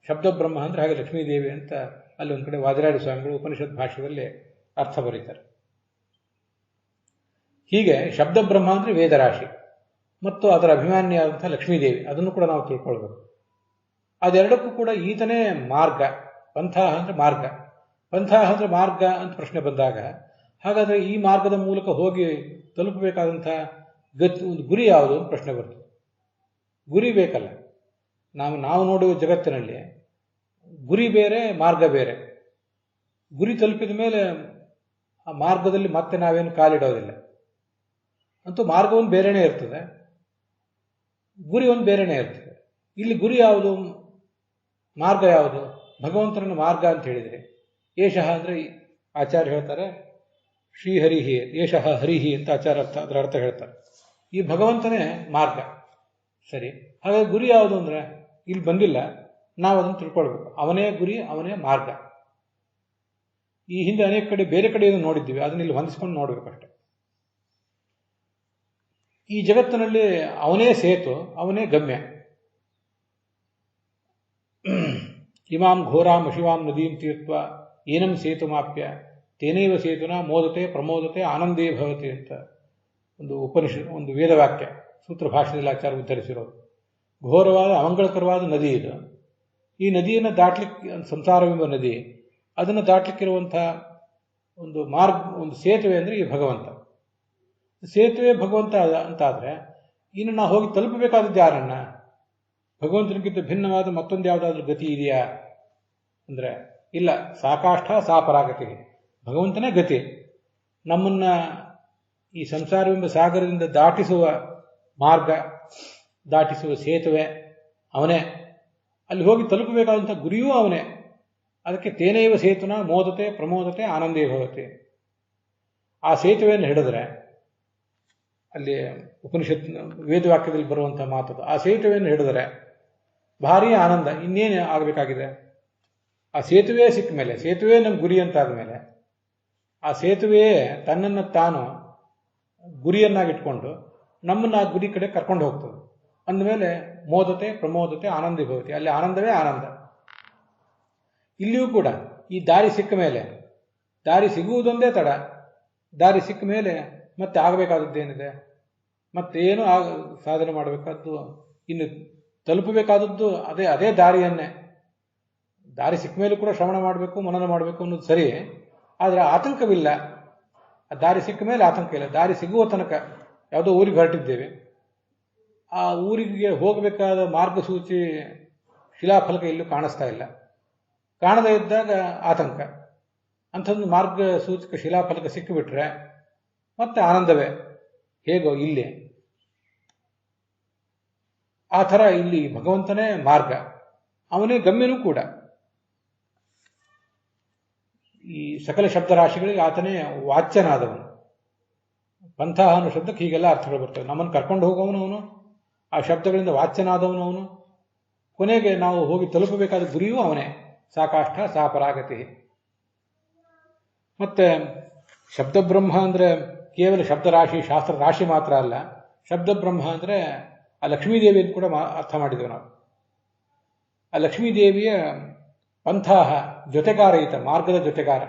ಶಬ್ದ ಬ್ರಹ್ಮ ಅಂದರೆ ಹಾಗೆ ಲಕ್ಷ್ಮೀದೇವಿ ಅಂತ ಅಲ್ಲಿ ಒಂದು ಕಡೆ ವಾದಿರಾಜ ಸ್ವಾಮಿಗಳು ಉಪನಿಷತ್ ಭಾಷೆಯಲ್ಲಿ ಅರ್ಥ ಬರೀತಾರೆ. ಹೀಗೆ ಶಬ್ದ ಬ್ರಹ್ಮ ಅಂದರೆ ವೇದರಾಶಿ ಮತ್ತು ಅದರ ಅಭಿಮಾನಿಯಾದಂಥ ಲಕ್ಷ್ಮೀದೇವಿ, ಅದನ್ನು ಕೂಡ ನಾವು ತಿಳ್ಕೊಳ್ಬೇಕು. ಅದೆರಡಕ್ಕೂ ಕೂಡ ಈತನೇ ಮಾರ್ಗ. ಪಂಥಾಹ ಅಂದರೆ ಮಾರ್ಗ, ಪಂಥಾಹ ಅಂದರೆ ಮಾರ್ಗ ಅಂತ ಪ್ರಶ್ನೆ ಬಂದಾಗ, ಹಾಗಾದರೆ ಈ ಮಾರ್ಗದ ಮೂಲಕ ಹೋಗಿ ತಲುಪಬೇಕಾದಂಥ ಒಂದು ಗುರಿ ಯಾವುದು ಅಂತ ಪ್ರಶ್ನೆ ಬರ್ತದೆ. ಗುರಿ ಬೇಕಲ್ಲ. ನಾವು ನೋಡುವ ಜಗತ್ತಿನಲ್ಲಿ ಗುರಿ ಬೇರೆ, ಮಾರ್ಗ ಬೇರೆ. ಗುರಿ ತಲುಪಿದ ಮೇಲೆ ಆ ಮಾರ್ಗದಲ್ಲಿ ಮತ್ತೆ ನಾವೇನು ಕಾಲಿಡೋದಿಲ್ಲ. ಅಂತೂ ಮಾರ್ಗ ಒಂದು ಬೇರೆನೇ ಇರ್ತದೆ, ಗುರಿ ಒಂದು ಬೇರೆನೇ ಇರ್ತದೆ. ಇಲ್ಲಿ ಗುರಿ ಯಾವುದು, ಮಾರ್ಗ ಯಾವುದು? ಭಗವಂತನ ಮಾರ್ಗ ಅಂತ ಹೇಳಿದರೆ ಏಷಃ ಅಂದರೆ ಆಚಾರ್ಯ ಹೇಳ್ತಾರೆ ಶ್ರೀಹರಿಹಿ, ಏಷಃ ಹರಿಹಿ ಅಂತ ಆಚಾರ್ಯ ಅದರ ಅರ್ಥ ಹೇಳ್ತಾರೆ. ಈ ಭಗವಂತನೇ ಮಾರ್ಗ. ಸರಿ, ಹಾಗಾಗಿ ಗುರಿ ಯಾವುದು ಅಂದರೆ ಇಲ್ಲಿ ಬಂದಿಲ್ಲ, ನಾವು ಅದನ್ನು ತಿಳ್ಕೊಳ್ಬೇಕು. ಅವನೇ ಗುರಿ, ಅವನೇ ಮಾರ್ಗ. ಈ ಹಿಂದೆ ಅನೇಕ ಕಡೆ ಬೇರೆ ಕಡೆಯನ್ನು ನೋಡಿದ್ದೀವಿ, ಅದನ್ನ ಇಲ್ಲಿ ಹೊಂದಿಸ್ಕೊಂಡು ನೋಡಬೇಕಷ್ಟೆ. ಈ ಜಗತ್ತಿನಲ್ಲಿ ಅವನೇ ಸೇತು, ಅವನೇ ಗಮ್ಯ. ಇಮಾಂ ಘೋರಾಂ ಅಶಿವಾಂ ನದೀಂ ತೀರ್ಥ ಏನಂ ಸೇತುಮಾಪ್ಯ ತೇನೈವ ಸೇತುನ ಮೋದತೆ ಪ್ರಮೋದತೆ ಆನಂದೇ ಭವತಿ ಅಂತ ಒಂದು ವೇದವಾಕ್ಯ ಸೂತ್ರ ಭಾಷೆಯಲ್ಲಿ ಆಚಾರ್ಯ ಉದ್ಧರಿಸಿರೋದು. ಘೋರವಾದ ಅಮಂಗಳಕರವಾದ ನದಿ ಇದು. ಈ ನದಿಯನ್ನು ದಾಟ್ಲಿಕ್ಕೆ, ಸಂಸಾರವೆಂಬ ನದಿ, ಅದನ್ನು ದಾಟ್ಲಿಕ್ಕಿರುವಂಥ ಒಂದು ಮಾರ್ಗ, ಒಂದು ಸೇತುವೆ ಅಂದರೆ ಈ ಭಗವಂತ. ಸೇತುವೆ ಭಗವಂತ ಅಂತಾದರೆ ಇನ್ನು ನಾವು ಹೋಗಿ ತಲುಪಬೇಕಾದದ್ದು ಯಾರನ್ನ? ಭಗವಂತನಿಗಿಂತ ಭಿನ್ನವಾದ ಮತ್ತೊಂದು ಯಾವುದಾದ್ರೂ ಗತಿ ಇದೆಯಾ ಅಂದರೆ ಇಲ್ಲ. ಸಾಕಾಷ್ಠ ಸಾಪರಾಗತಿ, ಭಗವಂತನೇ ಗತಿ. ನಮ್ಮನ್ನ ಈ ಸಂಸಾರವೆಂಬ ಸಾಗರದಿಂದ ದಾಟಿಸುವ ಮಾರ್ಗ, ದಾಟಿಸುವ ಸೇತುವೆ ಅವನೇ. ಅಲ್ಲಿ ಹೋಗಿ ತಲುಪಬೇಕಾದಂಥ ಗುರಿಯೂ ಅವನೇ. ಅದಕ್ಕೆ ತೇನೈವ ಸೇತುನ ಮೋದತೆ ಪ್ರಮೋದತೆ ಆನಂದೇ ಭವತಿ. ಆ ಸೇತುವೆಯನ್ನು ಹಿಡಿದ್ರೆ, ಅಲ್ಲಿ ಉಪನಿಷತ್ ವೇದವಾಕ್ಯದಲ್ಲಿ ಬರುವಂಥ ಮಾತದು, ಆ ಸೇತುವೆಯನ್ನು ಹಿಡಿದ್ರೆ ಭಾರೀ ಆನಂದ. ಇನ್ನೇನು ಆಗಬೇಕಾಗಿದೆ? ಆ ಸೇತುವೆ ಸಿಕ್ಕ ಮೇಲೆ, ಸೇತುವೆ ನಮ್ಮ ಗುರಿ ಅಂತಾದ ಮೇಲೆ, ಆ ಸೇತುವೆಯೇ ತನ್ನನ್ನು ತಾನು ಗುರಿಯನ್ನಾಗಿಟ್ಕೊಂಡು ನಮ್ಮನ್ನು ಆ ಗುರಿ ಕಡೆ ಕರ್ಕೊಂಡು ಹೋಗ್ತದೆ. ಅಂದಮೇಲೆ ಮೋದತೆ ಪ್ರಮೋದತೆ ಆನಂದಿ ಭವತಿ, ಅಲ್ಲಿ ಆನಂದವೇ ಆನಂದ. ಇಲ್ಲಿಯೂ ಕೂಡ ಈ ದಾರಿ ಸಿಕ್ಕ ಮೇಲೆ, ದಾರಿ ಸಿಗುವುದೊಂದೇ ತಡ, ದಾರಿ ಸಿಕ್ಕ ಮೇಲೆ ಮತ್ತೆ ಆಗಬೇಕಾದದ್ದೇನಿದೆ? ಮತ್ತೇನು ಸಾಧನೆ ಮಾಡಬೇಕಾದ್ದು, ಇನ್ನು ತಲುಪಬೇಕಾದದ್ದು ಅದೇ ದಾರಿಯನ್ನೇ. ದಾರಿ ಸಿಕ್ಕ ಮೇಲೂ ಕೂಡ ಶ್ರವಣ ಮಾಡಬೇಕು, ಮನನ ಮಾಡಬೇಕು ಅನ್ನೋದು ಸರಿ, ಆದರೆ ಆತಂಕವಿಲ್ಲ. ಆ ದಾರಿ ಸಿಕ್ಕ ಮೇಲೆ ಆತಂಕ ಇಲ್ಲ. ದಾರಿ ಸಿಗುವ ತನಕ ಯಾವುದೋ ಊರಿಗೆ ಹೊರಟಿದ್ದೇವೆ, ಆ ಊರಿಗೆ ಹೋಗಬೇಕಾದ ಮಾರ್ಗಸೂಚಿ ಶಿಲಾಫಲಕ ಎಲ್ಲೂ ಕಾಣಿಸ್ತಾ ಇಲ್ಲ. ಕಾಣದೇ ಇದ್ದಾಗ ಆತಂಕ. ಅಂಥದ್ದು ಮಾರ್ಗಸೂಚಕ ಶಿಲಾಫಲಕ ಸಿಕ್ಕಿಬಿಟ್ರೆ ಮತ್ತೆ ಆನಂದವೇ. ಹೇಗೋ ಇಲ್ಲಿ ಆ ಥರ ಇಲ್ಲಿ ಭಗವಂತನೇ ಮಾರ್ಗ, ಅವನೇ ಗಮ್ಯನೂ ಕೂಡ. ಈ ಸಕಲ ಶಬ್ದರಾಶಿಗಳಿಗೆ ಆತನೇ ವಾಚ್ಯನಾದವನು. ಪಂಥ ಅನ್ನೋ ಶಬ್ದಕ್ಕೆ ಹೀಗೆಲ್ಲ ಅರ್ಥಗಳು ಬರ್ತವೆ. ನಮ್ಮನ್ನು ಕರ್ಕೊಂಡು ಹೋಗೋವನು ಅವನು, ಆ ಶಬ್ದಗಳಿಂದ ವಾಚ್ಯನಾದವನು ಅವನು. ಕೊನೆಗೆ ನಾವು ಹೋಗಿ ತಲುಪಬೇಕಾದ ಗುರಿಯೂ ಅವನೇ. ಸಾಕಾಷ್ಠ ಸಾಪರಾಗತಿ. ಮತ್ತೆ ಶಬ್ದಬ್ರಹ್ಮ ಅಂದರೆ ಕೇವಲ ಶಬ್ದರಾಶಿ, ಶಾಸ್ತ್ರ ರಾಶಿ ಮಾತ್ರ ಅಲ್ಲ. ಶಬ್ದಬ್ರಹ್ಮ ಅಂದರೆ ಆ ಲಕ್ಷ್ಮೀದೇವಿಯನ್ನು ಕೂಡ ಅರ್ಥ ಮಾಡಿದ್ದೇವೆ ನಾವು. ಆ ಲಕ್ಷ್ಮೀದೇವಿಯ ಪಂಥಾಹ, ಜೊತೆಗಾರ ಈತ, ಮಾರ್ಗದ ಜೊತೆಗಾರ.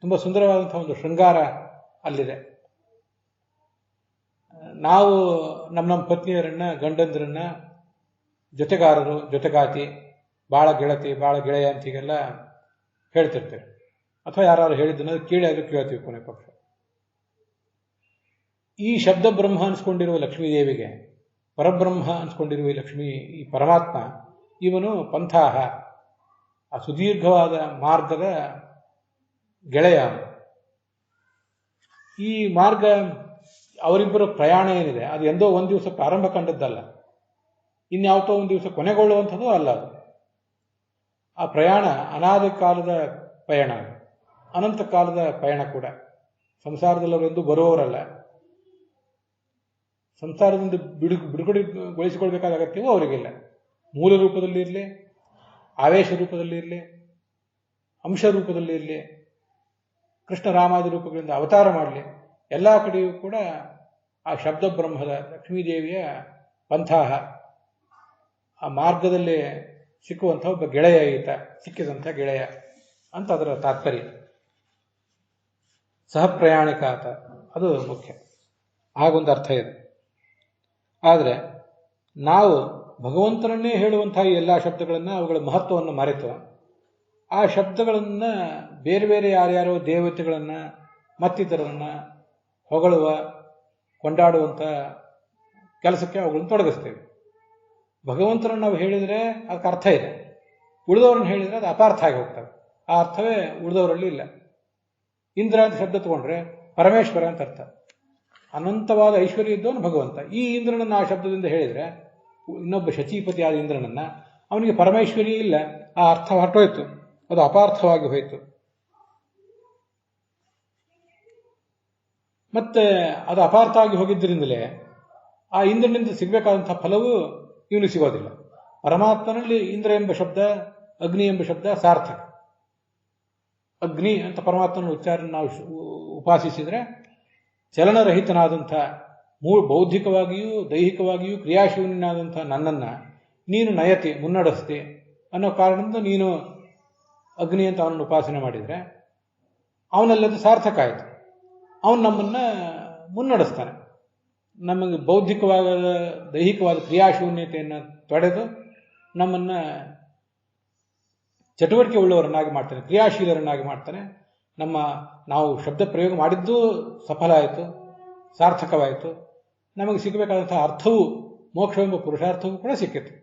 ತುಂಬ ಸುಂದರವಾದಂಥ ಒಂದು ಶೃಂಗಾರ ಅಲ್ಲಿದೆ. ನಾವು ನಮ್ಮ ಪತ್ನಿಯರನ್ನ, ಗಂಡಂದ್ರನ್ನ ಜೊತೆಗಾರರು, ಜೊತೆಗಾತಿ, ಬಾಳ ಗೆಳತಿ, ಬಾಳ ಗೆಳೆಯ ಅಂತ ಹೀಗೆಲ್ಲ ಹೇಳ್ತಿರ್ತೇವೆ. ಅಥವಾ ಯಾರು ಹೇಳಿದ್ದನ್ನ ಕೇಳಿ ಆದರೂ ಕೇಳ್ತೀವಿ ಕೊನೆ ಪಕ್ಷ. ಈ ಶಬ್ದ ಬ್ರಹ್ಮ ಅನ್ಸ್ಕೊಂಡಿರುವ ಲಕ್ಷ್ಮೀದೇವಿಗೆ, ಪರಬ್ರಹ್ಮ ಅನ್ಸ್ಕೊಂಡಿರುವ ಈ ಪರಮಾತ್ಮ, ಇವನು ಪಂಥಾಹ, ಆ ಸುದೀರ್ಘವಾದ ಮಾರ್ಗದ ಗೆಳೆಯ. ಈ ಮಾರ್ಗ, ಅವರಿಬ್ಬರ ಪ್ರಯಾಣ ಏನಿದೆ, ಅದು ಎಂದೋ ಒಂದು ದಿವಸ ಪ್ರಾರಂಭ ಕಂಡದ್ದಲ್ಲ, ಇನ್ಯಾವತ್ತೋ ಒಂದು ದಿವಸ ಕೊನೆಗೊಳ್ಳುವಂಥದ್ದು ಅಲ್ಲ. ಅದು ಆ ಪ್ರಯಾಣ ಅನಾದಿ ಕಾಲದ ಪಯಣ, ಅನಂತ ಕಾಲದ ಪಯಣ ಕೂಡ. ಸಂಸಾರದಲ್ಲಿ ಅವರೆಂದು ಬರುವವರಲ್ಲ. ಸಂಸಾರದಿಂದ ಬಿಡುಗಡೆಗೊಳಿಸಿಕೊಳ್ಬೇಕಾದ ಅಗತ್ಯವೂ ಅವರಿಗಿಲ್ಲ. ಮೂಲ ರೂಪದಲ್ಲಿ ಇರಲಿ, ಆವೇಶ ರೂಪದಲ್ಲಿ ಇರಲಿ, ಅಂಶ ರೂಪದಲ್ಲಿ ಇರಲಿ, ಕೃಷ್ಣ ರಾಮಾದಿ ರೂಪಗಳಿಂದ ಅವತಾರ ಮಾಡಲಿ, ಎಲ್ಲ ಕಡೆಯೂ ಕೂಡ ಆ ಶಬ್ದ ಬ್ರಹ್ಮದ ಲಕ್ಷ್ಮೀದೇವಿಯ ಪಂಥಾಹ, ಆ ಮಾರ್ಗದಲ್ಲಿ ಸಿಕ್ಕುವಂಥ ಒಬ್ಬ ಗೆಳೆಯ ಈತ, ಸಿಕ್ಕಿದಂಥ ಗೆಳೆಯ ಅಂತ ಅದರ ತಾತ್ಪರ್ಯ. ಸಹ ಪ್ರಯಾಣಿಕ ಆತ, ಅದು ಮುಖ್ಯ. ಹಾಗೊಂದು ಅರ್ಥ ಇದೆ. ಆದರೆ ನಾವು ಭಗವಂತನನ್ನೇ ಹೇಳುವಂತಹ ಈ ಎಲ್ಲ ಶಬ್ದಗಳನ್ನು, ಅವುಗಳ ಮಹತ್ವವನ್ನು ಮರೆತು ಆ ಶಬ್ದಗಳನ್ನು ಬೇರೆ ಬೇರೆ ಯಾರ್ಯಾರೋ ದೇವತೆಗಳನ್ನು ಮತ್ತಿತರರನ್ನು ಹೊಗಳುವ, ಕೊಂಡಾಡುವಂಥ ಕೆಲಸಕ್ಕೆ ಅವುಗಳನ್ನು ತೊಡಗಿಸ್ತೇವೆ. ಭಗವಂತನನ್ನು ನಾವು ಹೇಳಿದರೆ ಅದಕ್ಕೆ ಅರ್ಥ ಇದೆ, ಉಳಿದವರನ್ನು ಹೇಳಿದರೆ ಅದು ಅಪಾರ್ಥ ಆಗಿ ಹೋಗ್ತವೆ. ಆ ಅರ್ಥವೇ ಉಳಿದವರಲ್ಲಿ ಇಲ್ಲ. ಇಂದ್ರ ಅಂತ ಶಬ್ದ ತಗೊಂಡ್ರೆ ಪರಮೇಶ್ವರ ಅಂತ ಅರ್ಥ. ಅನಂತವಾದ ಐಶ್ವರ್ಯ ಇದ್ದವನು ಭಗವಂತ. ಈ ಇಂದ್ರನನ್ನು ಆ ಶಬ್ದದಿಂದ ಹೇಳಿದರೆ, ಇನ್ನೊಬ್ಬ ಶಚೀಪತಿ ಆದ ಇಂದ್ರನನ್ನ, ಅವನಿಗೆ ಪರಮೇಶ್ವರಿಯೇ ಇಲ್ಲ, ಆ ಅರ್ಥ ಹೊರಟೋಯ್ತು, ಅದು ಅಪಾರ್ಥವಾಗಿ ಹೋಯಿತು. ಮತ್ತೆ ಅದು ಅಪಾರ್ಥ ಆಗಿ ಹೋಗಿದ್ದರಿಂದಲೇ ಆ ಇಂದ್ರನಿಂದ ಸಿಗಬೇಕಾದಂಥ ಫಲವೂ ಇವನು ಸಿಗೋದಿಲ್ಲ. ಪರಮಾತ್ಮನಲ್ಲಿ ಇಂದ್ರ ಎಂಬ ಶಬ್ದ, ಅಗ್ನಿ ಎಂಬ ಶಬ್ದ ಸಾರ್ಥಕ. ಅಗ್ನಿ ಅಂತ ಪರಮಾತ್ಮನ ಉಚ್ಚಾರ ನಾವು ಉಪಾಸಿಸಿದರೆ ಚಲನರಹಿತನಾದಂಥ, ಬೌದ್ಧಿಕವಾಗಿಯೂ ದೈಹಿಕವಾಗಿಯೂ ಕ್ರಿಯಾಶೂನ್ಯನಾದಂಥ ನನ್ನನ್ನು ನೀನು ನಯತಿ, ಮುನ್ನಡೆಸ್ತಿ ಅನ್ನೋ ಕಾರಣದಿಂದ ನೀನು ಅಗ್ನಿ ಅಂತ ಅವನನ್ನು ಉಪಾಸನೆ ಮಾಡಿದರೆ, ಅವನಲ್ಲದು ಸಾರ್ಥಕ ಆಯಿತು. ಅವನು ನಮ್ಮನ್ನು ಮುನ್ನಡೆಸ್ತಾನೆ. ನಮಗೆ ಬೌದ್ಧಿಕವಾದ ದೈಹಿಕವಾದ ಕ್ರಿಯಾಶೂನ್ಯತೆಯನ್ನು ತೊಡೆದು ನಮ್ಮನ್ನು ಚಟುವಟಿಕೆ ಉಳ್ಳವರನ್ನಾಗಿ ಮಾಡ್ತಾನೆ, ಕ್ರಿಯಾಶೀಲರನ್ನಾಗಿ ಮಾಡ್ತಾನೆ. ನಾವು ಶಬ್ದ ಪ್ರಯೋಗ ಮಾಡಿದ್ದೂ ಸಫಲ ಆಯಿತು, ಸಾರ್ಥಕವಾಯಿತು. ನಮಗೆ ಸಿಗಬೇಕಾದಂತಹ ಅರ್ಥವು ಮೋಕ್ಷವೆಂಬ ಪುರುಷಾರ್ಥವೂ ಕೂಡ ಸಿಕ್ಕಿತ್ತು.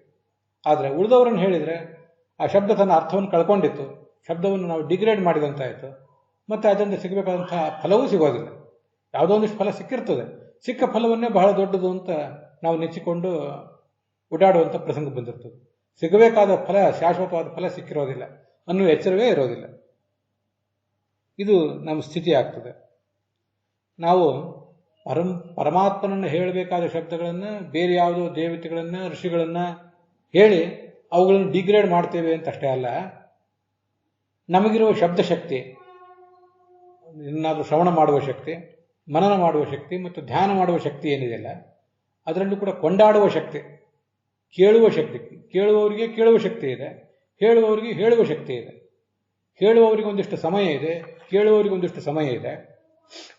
ಆದರೆ ಉಳಿದವರನ್ನು ಹೇಳಿದರೆ ಆ ಶಬ್ದ ತನ್ನ ಅರ್ಥವನ್ನು ಕಳ್ಕೊಂಡಿತ್ತು, ಶಬ್ದವನ್ನು ನಾವು ಡಿಗ್ರೇಡ್ ಮಾಡಿದಂತಾಯಿತು, ಮತ್ತು ಅದರಿಂದ ಸಿಗಬೇಕಾದಂತಹ ಫಲವೂ ಸಿಗೋದಿಲ್ಲ. ಯಾವುದೋ ಒಂದಿಷ್ಟು ಫಲ ಸಿಕ್ಕಿರ್ತದೆ, ಸಿಕ್ಕ ಫಲವನ್ನೇ ಬಹಳ ದೊಡ್ಡದು ಅಂತ ನಾವು ನೆಚ್ಚಿಕೊಂಡು ಓಡಾಡುವಂಥ ಪ್ರಸಂಗ ಬಂದಿರ್ತದೆ. ಸಿಗಬೇಕಾದ ಫಲ, ಶಾಶ್ವತವಾದ ಫಲ ಸಿಕ್ಕಿರೋದಿಲ್ಲ ಅನ್ನುವ ಎಚ್ಚರವೇ ಇರೋದಿಲ್ಲ. ಇದು ನಮ್ಮ ಸ್ಥಿತಿ ಆಗ್ತದೆ. ನಾವು ಪರಮಾತ್ಮನನ್ನು ಹೇಳಬೇಕಾದ ಶಬ್ದಗಳನ್ನು ಬೇರೆ ಯಾವುದೋ ದೇವತೆಗಳನ್ನು, ಋಷಿಗಳನ್ನು ಹೇಳಿ ಅವುಗಳನ್ನು ಡಿಗ್ರೇಡ್ ಮಾಡ್ತೇವೆ ಅಂತ ಅಷ್ಟೇ ಅಲ್ಲ, ನಮಗಿರುವ ಶಬ್ದಶಕ್ತಿ, ಏನಾದರೂ ಶ್ರವಣ ಮಾಡುವ ಶಕ್ತಿ, ಮನನ ಮಾಡುವ ಶಕ್ತಿ ಮತ್ತು ಧ್ಯಾನ ಮಾಡುವ ಶಕ್ತಿ ಏನಿದೆಯಲ್ಲ, ಅದರಲ್ಲೂ ಕೂಡ ಕೊಂಡಾಡುವ ಶಕ್ತಿ, ಕೇಳುವ ಶಕ್ತಿ, ಕೇಳುವವರಿಗೆ ಕೇಳುವ ಶಕ್ತಿ ಇದೆ, ಹೇಳುವವರಿಗೆ ಹೇಳುವ ಶಕ್ತಿ ಇದೆ. ಹೇಳುವವರಿಗೆ ಒಂದಿಷ್ಟು ಸಮಯ ಇದೆ, ಕೇಳುವವರಿಗೆ ಒಂದಿಷ್ಟು ಸಮಯ ಇದೆ.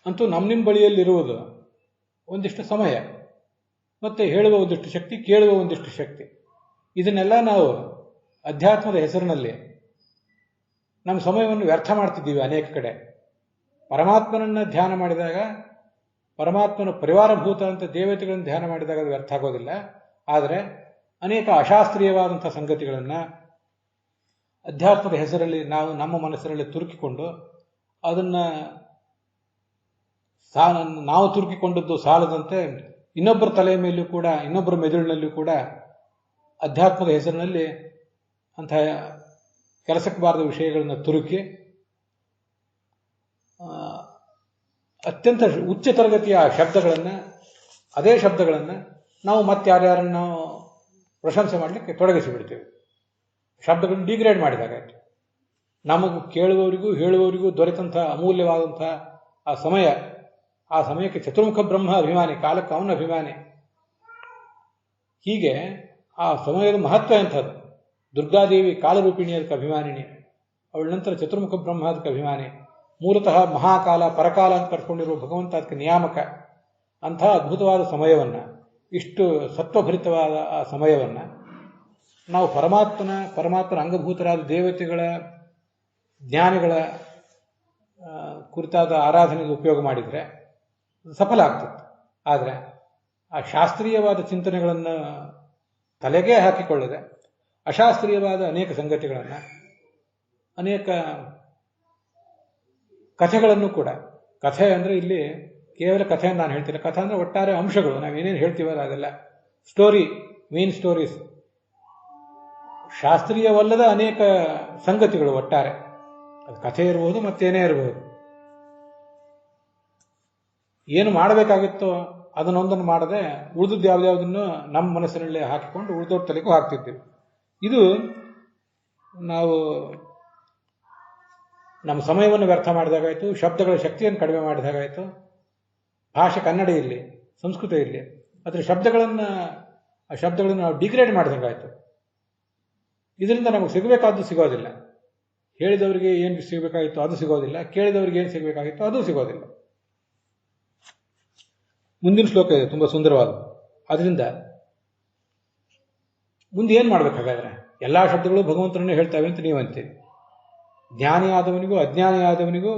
ಅಂತೂ ನಿಮ್ಮ ಬಳಿಯಲ್ಲಿರುವುದು ಒಂದಿಷ್ಟು ಸಮಯ, ಮತ್ತು ಹೇಳುವ ಒಂದಿಷ್ಟು ಶಕ್ತಿ, ಕೇಳುವ ಒಂದಿಷ್ಟು ಶಕ್ತಿ. ಇದನ್ನೆಲ್ಲ ನಾವು ಅಧ್ಯಾತ್ಮದ ಹೆಸರಿನಲ್ಲಿ ನಮ್ಮ ಸಮಯವನ್ನು ವ್ಯರ್ಥ ಮಾಡ್ತಿದ್ದೀವಿ ಅನೇಕ ಕಡೆ. ಪರಮಾತ್ಮನನ್ನು ಧ್ಯಾನ ಮಾಡಿದಾಗ, ಪರಮಾತ್ಮನ ಪರಿವಾರಭೂತ ಅಂತ ದೇವತೆಗಳನ್ನು ಧ್ಯಾನ ಮಾಡಿದಾಗ ಅದು ವ್ಯರ್ಥ ಆಗೋದಿಲ್ಲ. ಆದರೆ ಅನೇಕ ಅಶಾಸ್ತ್ರೀಯವಾದಂಥ ಸಂಗತಿಗಳನ್ನು ಅಧ್ಯಾತ್ಮದ ಹೆಸರಲ್ಲಿ ನಾವು ನಮ್ಮ ಮನಸ್ಸಿನಲ್ಲಿ ತುರುಕಿಕೊಂಡು ಅದನ್ನು ನಾವು ತುರುಕಿಕೊಂಡದ್ದು ಸಾಲದಂತೆ ಇನ್ನೊಬ್ಬರ ತಲೆಯ ಮೇಲೂ ಕೂಡ, ಇನ್ನೊಬ್ಬರ ಮೆದುಳಿನಲ್ಲೂ ಕೂಡ ಅಧ್ಯಾತ್ಮದ ಹೆಸರಿನಲ್ಲಿ ಅಂಥ ಕೆಲಸಕ್ಕೆ ಬಾರದ ವಿಷಯಗಳನ್ನು ತುರುಕಿ ಅತ್ಯಂತ ಉಚ್ಚ ತರಗತಿಯ ಶಬ್ದಗಳನ್ನು, ಅದೇ ಶಬ್ದಗಳನ್ನು ನಾವು ಮತ್ತೆ ಯಾರ್ಯಾರನ್ನು ಪ್ರಶಂಸೆ ಮಾಡಲಿಕ್ಕೆ ತೊಡಗಿಸಿಬಿಡ್ತೇವೆ. ಶಬ್ದಗಳನ್ನು ಡಿಗ್ರೇಡ್ ಮಾಡಿದಾಗಾಯ್ತು. ನಮಗೂ ಕೇಳುವವರಿಗೂ ಹೇಳುವವರಿಗೂ ದೊರೆತಂಥ ಅಮೂಲ್ಯವಾದಂಥ ಆ ಸಮಯಕ್ಕೆ ಚತುರ್ಮುಖ ಬ್ರಹ್ಮ ಅಭಿಮಾನಿ, ಕಾಲಕ್ಕೆ ಅವನ ಅಭಿಮಾನಿ. ಹೀಗೆ ಆ ಸಮಯದ ಮಹತ್ವ ಎಂಥದ್ದು. ದುರ್ಗಾದೇವಿ ಕಾಲರೂಪಿಣಿ ಅದಕ್ಕೆ ಅಭಿಮಾನಿನಿ, ಅವಳ ನಂತರ ಚತುರ್ಮುಖ ಬ್ರಹ್ಮ ಅದಕ್ಕೆ ಅಭಿಮಾನಿ. ಮೂಲತಃ ಮಹಾಕಾಲ, ಪರಕಾಲ ಅಂತ ಕರ್ಕೊಂಡಿರುವ ಭಗವಂತ ಅದಕ್ಕೆ ನಿಯಾಮಕ. ಅಂಥ ಅದ್ಭುತವಾದ ಸಮಯವನ್ನು, ಇಷ್ಟು ಸತ್ವಭರಿತವಾದ ಆ ಸಮಯವನ್ನು ನಾವು ಪರಮಾತ್ಮನ ಅಂಗಭೂತರಾದ ದೇವತೆಗಳ, ಜ್ಞಾನಿಗಳ ಕುರಿತಾದ ಆರಾಧನೆಗೆ ಉಪಯೋಗ ಮಾಡಿದರೆ ಸಫಲ ಆಗ್ತದೆ. ಆದರೆ ಆ ಶಾಸ್ತ್ರೀಯವಾದ ಚಿಂತನೆಗಳನ್ನು ತಲೆಗೆ ಹಾಕಿಕೊಳ್ಳದೆ ಅಶಾಸ್ತ್ರೀಯವಾದ ಅನೇಕ ಸಂಗತಿಗಳನ್ನು, ಅನೇಕ ಕಥೆಗಳನ್ನು ಕೂಡ, ಕಥೆ ಅಂದರೆ ಇಲ್ಲಿ ಕೇವಲ ಕಥೆಯನ್ನು ನಾನು ಹೇಳ್ತೀನಿ, ಕಥೆ ಅಂದರೆ ಒಟ್ಟಾರೆ ಅಂಶಗಳು, ನಾವೇನೇನು ಹೇಳ್ತೀವಲ್ಲ ಅದೆಲ್ಲ ಸ್ಟೋರಿ, ಮೇನ್ ಸ್ಟೋರೀಸ್, ಶಾಸ್ತ್ರೀಯವಲ್ಲದ ಅನೇಕ ಸಂಗತಿಗಳು ಒಟ್ಟಾರೆ. ಅದು ಕಥೆ ಇರಬಹುದು, ಮತ್ತೇನೇ ಇರಬಹುದು. ಏನು ಮಾಡಬೇಕಾಗಿತ್ತೋ ಅದನ್ನೊಂದನ್ನು ಮಾಡದೆ ಉಳಿದದ್ದು ಯಾವುದ್ಯಾವುದನ್ನು ನಮ್ಮ ಮನಸ್ಸಿನಲ್ಲಿ ಹಾಕಿಕೊಂಡು ಉಳಿದವ್ರ ತಲೆಗೂ ಹಾಕ್ತಿದ್ದೀವಿ. ಇದು ನಾವು ನಮ್ಮ ಸಮಯವನ್ನು ವ್ಯರ್ಥ ಮಾಡಿದಾಗಾಯಿತು, ಶಬ್ದಗಳ ಶಕ್ತಿಯನ್ನು ಕಡಿಮೆ ಮಾಡಿದಾಗಾಯಿತು. ಭಾಷೆ ಕನ್ನಡ ಇರಲಿ, ಸಂಸ್ಕೃತ ಇರಲಿ, ಅದರ ಆ ಶಬ್ದಗಳನ್ನು ನಾವು ಡಿಗ್ರೇಡ್ ಮಾಡಿದಂಗಾಯಿತು. ಇದರಿಂದ ನಮಗೆ ಸಿಗಬೇಕಾದ್ದು ಸಿಗೋದಿಲ್ಲ. ಹೇಳಿದವರಿಗೆ ಏನು ಸಿಗಬೇಕಾಗಿತ್ತು ಅದು ಸಿಗೋದಿಲ್ಲ, ಕೇಳಿದವರಿಗೆ ಏನು ಸಿಗಬೇಕಾಗಿತ್ತು ಅದು ಸಿಗೋದಿಲ್ಲ. ಮುಂದಿನ ಶ್ಲೋಕ ಇದೆ, ತುಂಬ ಸುಂದರವಾದ. ಅದರಿಂದ ಮುಂದೆ ಏನು ಮಾಡಬೇಕಾಗಾದ್ರೆ, ಎಲ್ಲ ಶಬ್ದಗಳು ಭಗವಂತನನ್ನೇ ಹೇಳ್ತಾವೆ ಅಂತ ನೀವು ಅಂತೀರಿ. ಜ್ಞಾನಿಯಾದವನಿಗೂ ಅಜ್ಞಾನಿಯಾದವನಿಗೂ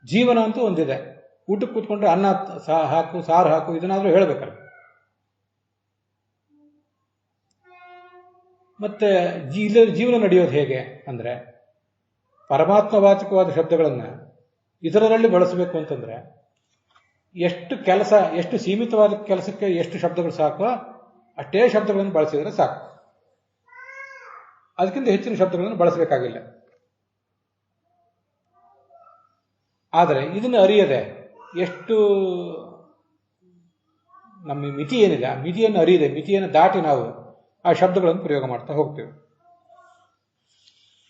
ಜೀವನ ಅಂತೂ ಒಂದಿದೆ. ಊಟಕ್ಕೆ ಕೂತ್ಕೊಂಡ್ರೆ ಅನ್ನ ಹಾಕು, ಸಾರು ಹಾಕು, ಇದನ್ನಾದರೂ ಹೇಳಬೇಕಲ್ಲ. ಮತ್ತೆ ಇಲ್ಲದ ಜೀವನ ನಡೆಯೋದು ಹೇಗೆ ಅಂದರೆ, ಪರಮಾತ್ಮವಾಚಕವಾದ ಶಬ್ದಗಳನ್ನು ಇತರರಲ್ಲಿ ಬಳಸಬೇಕು ಅಂತಂದರೆ ಎಷ್ಟು ಸೀಮಿತವಾದ ಕೆಲಸಕ್ಕೆ ಎಷ್ಟು ಶಬ್ದಗಳು ಸಾಕೋ ಅಷ್ಟೇ ಶಬ್ದಗಳನ್ನು ಬಳಸಿದರೆ ಸಾಕು. ಅದಕ್ಕಿಂತ ಹೆಚ್ಚಿನ ಶಬ್ದಗಳನ್ನು ಬಳಸಬೇಕಾಗಿಲ್ಲ. ಆದರೆ ಇದನ್ನು ಅರಿಯದೆ ಎಷ್ಟು ನಮ್ಮ ಮಿತಿ ಏನಿದೆ, ಆ ಮಿತಿಯನ್ನು ಅರಿಯದೆ, ಮಿತಿಯನ್ನು ದಾಟಿ ನಾವು ಆ ಶಬ್ದಗಳನ್ನು ಪ್ರಯೋಗ ಮಾಡ್ತಾ ಹೋಗ್ತೇವೆ.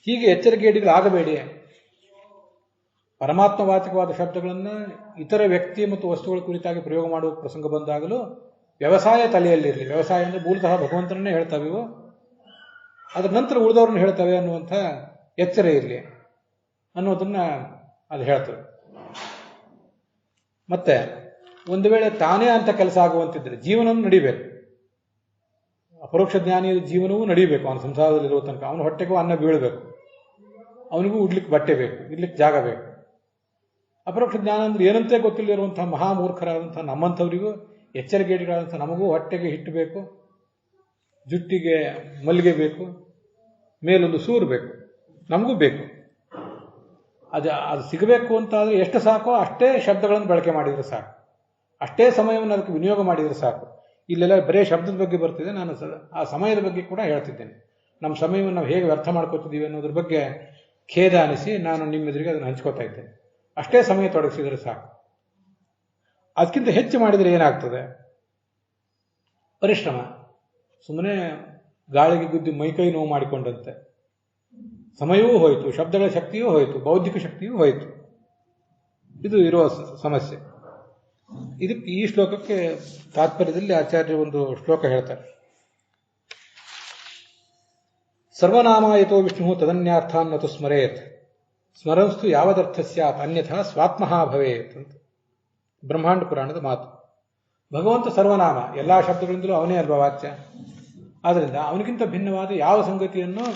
ಹೀಗೆ ಎಚ್ಚರಿಕೆಗೇಡಿಗಳಾಗಬೇಡಿ. ಪರಮಾತ್ಮವಾಚಕವಾದ ಶಬ್ದಗಳನ್ನು ಇತರ ವ್ಯಕ್ತಿ ಮತ್ತು ವಸ್ತುಗಳ ಕುರಿತಾಗಿ ಪ್ರಯೋಗ ಮಾಡುವ ಪ್ರಸಂಗ ಬಂದಾಗಲೂ ವ್ಯವಸಾಯ ತಲೆಯಲ್ಲಿರಲಿ. ವ್ಯವಸಾಯ ಅಂದರೆ ಮೂಲತಃ ಭಗವಂತನನ್ನೇ ಹೇಳ್ತಾವೆವು, ಅದರ ನಂತರ ಉಳಿದವ್ರನ್ನ ಹೇಳ್ತವೆ ಅನ್ನುವಂಥ ಎಚ್ಚರ ಇರಲಿ. ಅನ್ನೋದನ್ನ ಅದು ಹೇಳ್ತದೆ. ಮತ್ತೆ ಒಂದು ವೇಳೆ ತಾನೇ ಅಂತ ಕೆಲಸ ಆಗುವಂತಿದ್ರೆ ಜೀವನವನ್ನು ನಡಿಬೇಕು. ಅಪರೋಕ್ಷ ಜ್ಞಾನಿಯ ಜೀವನವೂ ನಡೀಬೇಕು. ಅವನ ಸಂಸಾರದಲ್ಲಿರುವ ತನಕ ಅವನ ಹೊಟ್ಟೆಗೂ ಅನ್ನ ಬೀಳಬೇಕು, ಅವನಿಗೂ ಉಡ್ಲಿಕ್ಕೆ ಬಟ್ಟೆ ಬೇಕು, ಇರ್ಲಿಕ್ಕೆ ಜಾಗ ಬೇಕು. ಅಪರೋಕ್ಷ ಜ್ಞಾನ ಅಂದ್ರೆ ಏನಂತೆ ಗೊತ್ತಿಲ್ಲದಿರುವಂತಹ ಮಹಾಮೂರ್ಖರಾದಂತಹ ನಮ್ಮಂಥವರಿಗೂ, ಎಚ್ಚರಿಕೆಗಳಾದಂತಹ ನಮಗೂ ಹೊಟ್ಟೆಗೆ ಹಿಟ್ಟು ಬೇಕು, ಜುಟ್ಟಿಗೆ ಮಲ್ಲಿಗೆ ಬೇಕು, ಮೇಲೊಂದು ಸೂರು ಬೇಕು, ನಮಗೂ ಬೇಕು. ಅದು ಸಿಗಬೇಕು ಅಂತಾದರೆ ಎಷ್ಟು ಸಾಕೋ ಅಷ್ಟೇ ಶಬ್ದಗಳನ್ನು ಬಳಕೆ ಮಾಡಿದರೆ ಸಾಕು, ಅಷ್ಟೇ ಸಮಯವನ್ನು ಅದಕ್ಕೆ ವಿನಿಯೋಗ ಮಾಡಿದರೆ ಸಾಕು. ಇಲ್ಲೆಲ್ಲ ಬರೇ ಶಬ್ದದ ಬಗ್ಗೆ ಬರ್ತಿದೆ, ನಾನು ಆ ಸಮಯದ ಬಗ್ಗೆ ಕೂಡ ಹೇಳ್ತಿದ್ದೇನೆ. ನಮ್ಮ ಸಮಯವನ್ನು ನಾವು ಹೇಗೆ ವ್ಯರ್ಥ ಮಾಡ್ಕೋತಿದ್ದೀವಿ ಅನ್ನೋದ್ರ ಬಗ್ಗೆ ಖೇದ ಅನಿಸಿ ನಾನು ನಿಮ್ಮ ಎದುರಿಗೆ ಅದನ್ನು ಹಂಚ್ಕೋತಾ ಇದ್ದೇನೆ. ಅಷ್ಟೇ ಸಮಯ ತೊಡಗಿಸಿದರೆ ಸಾಕು. ಅದಕ್ಕಿಂತ ಹೆಚ್ಚು ಮಾಡಿದರೆ ಏನಾಗ್ತದೆ? ಪರಿಶ್ರಮ. ಸುಮ್ಮನೆ ಗಾಳಿಗೆ ಗುದ್ದಿ ಮೈಕೈ ನೋವು ಮಾಡಿಕೊಂಡಂತೆ ಸಮಯವೂ ಹೋಯಿತು, ಶಬ್ದಗಳ ಶಕ್ತಿಯೂ ಹೋಯಿತು, ಬೌದ್ಧಿಕ ಶಕ್ತಿಯೂ ಹೋಯಿತು. ಇದು ಇರುವ ಸಮಸ್ಯೆ. ಇದಕ್ಕೆ ಈ ಶ್ಲೋಕಕ್ಕೆ ತಾತ್ಪರ್ಯದಲ್ಲಿ ಆಚಾರ್ಯ ಒಂದು ಶ್ಲೋಕ ಹೇಳ್ತಾರೆ. ಸರ್ವನಾಮಾಯತೋ ವಿಷ್ಣು ತದನ್ಯಾರ್ಥಾನ್ನತು ಸ್ಮರೇತ್ ಸ್ಮರಂಸ್ತು ಯಾವದರ್ಥ ಸ್ಯಾತ್ ಅನ್ಯಥಾ ಸ್ವಾತ್ಮಃ ಭವೇತ್ ಅಂತ ಬ್ರಹ್ಮಾಂಡ ಪುರಾಣದ ಮಾತು. ಭಗವಂತ ಸರ್ವನಾಮ, ಎಲ್ಲಾ ಶಬ್ದಗಳಿಂದಲೂ ಅವನೇ ಅಲ್ವಾ ವಾಚ್ಯ. ಆದ್ದರಿಂದ ಅವನಿಗಿಂತ ಭಿನ್ನವಾದ ಯಾವ ಸಂಗತಿಯನ್ನು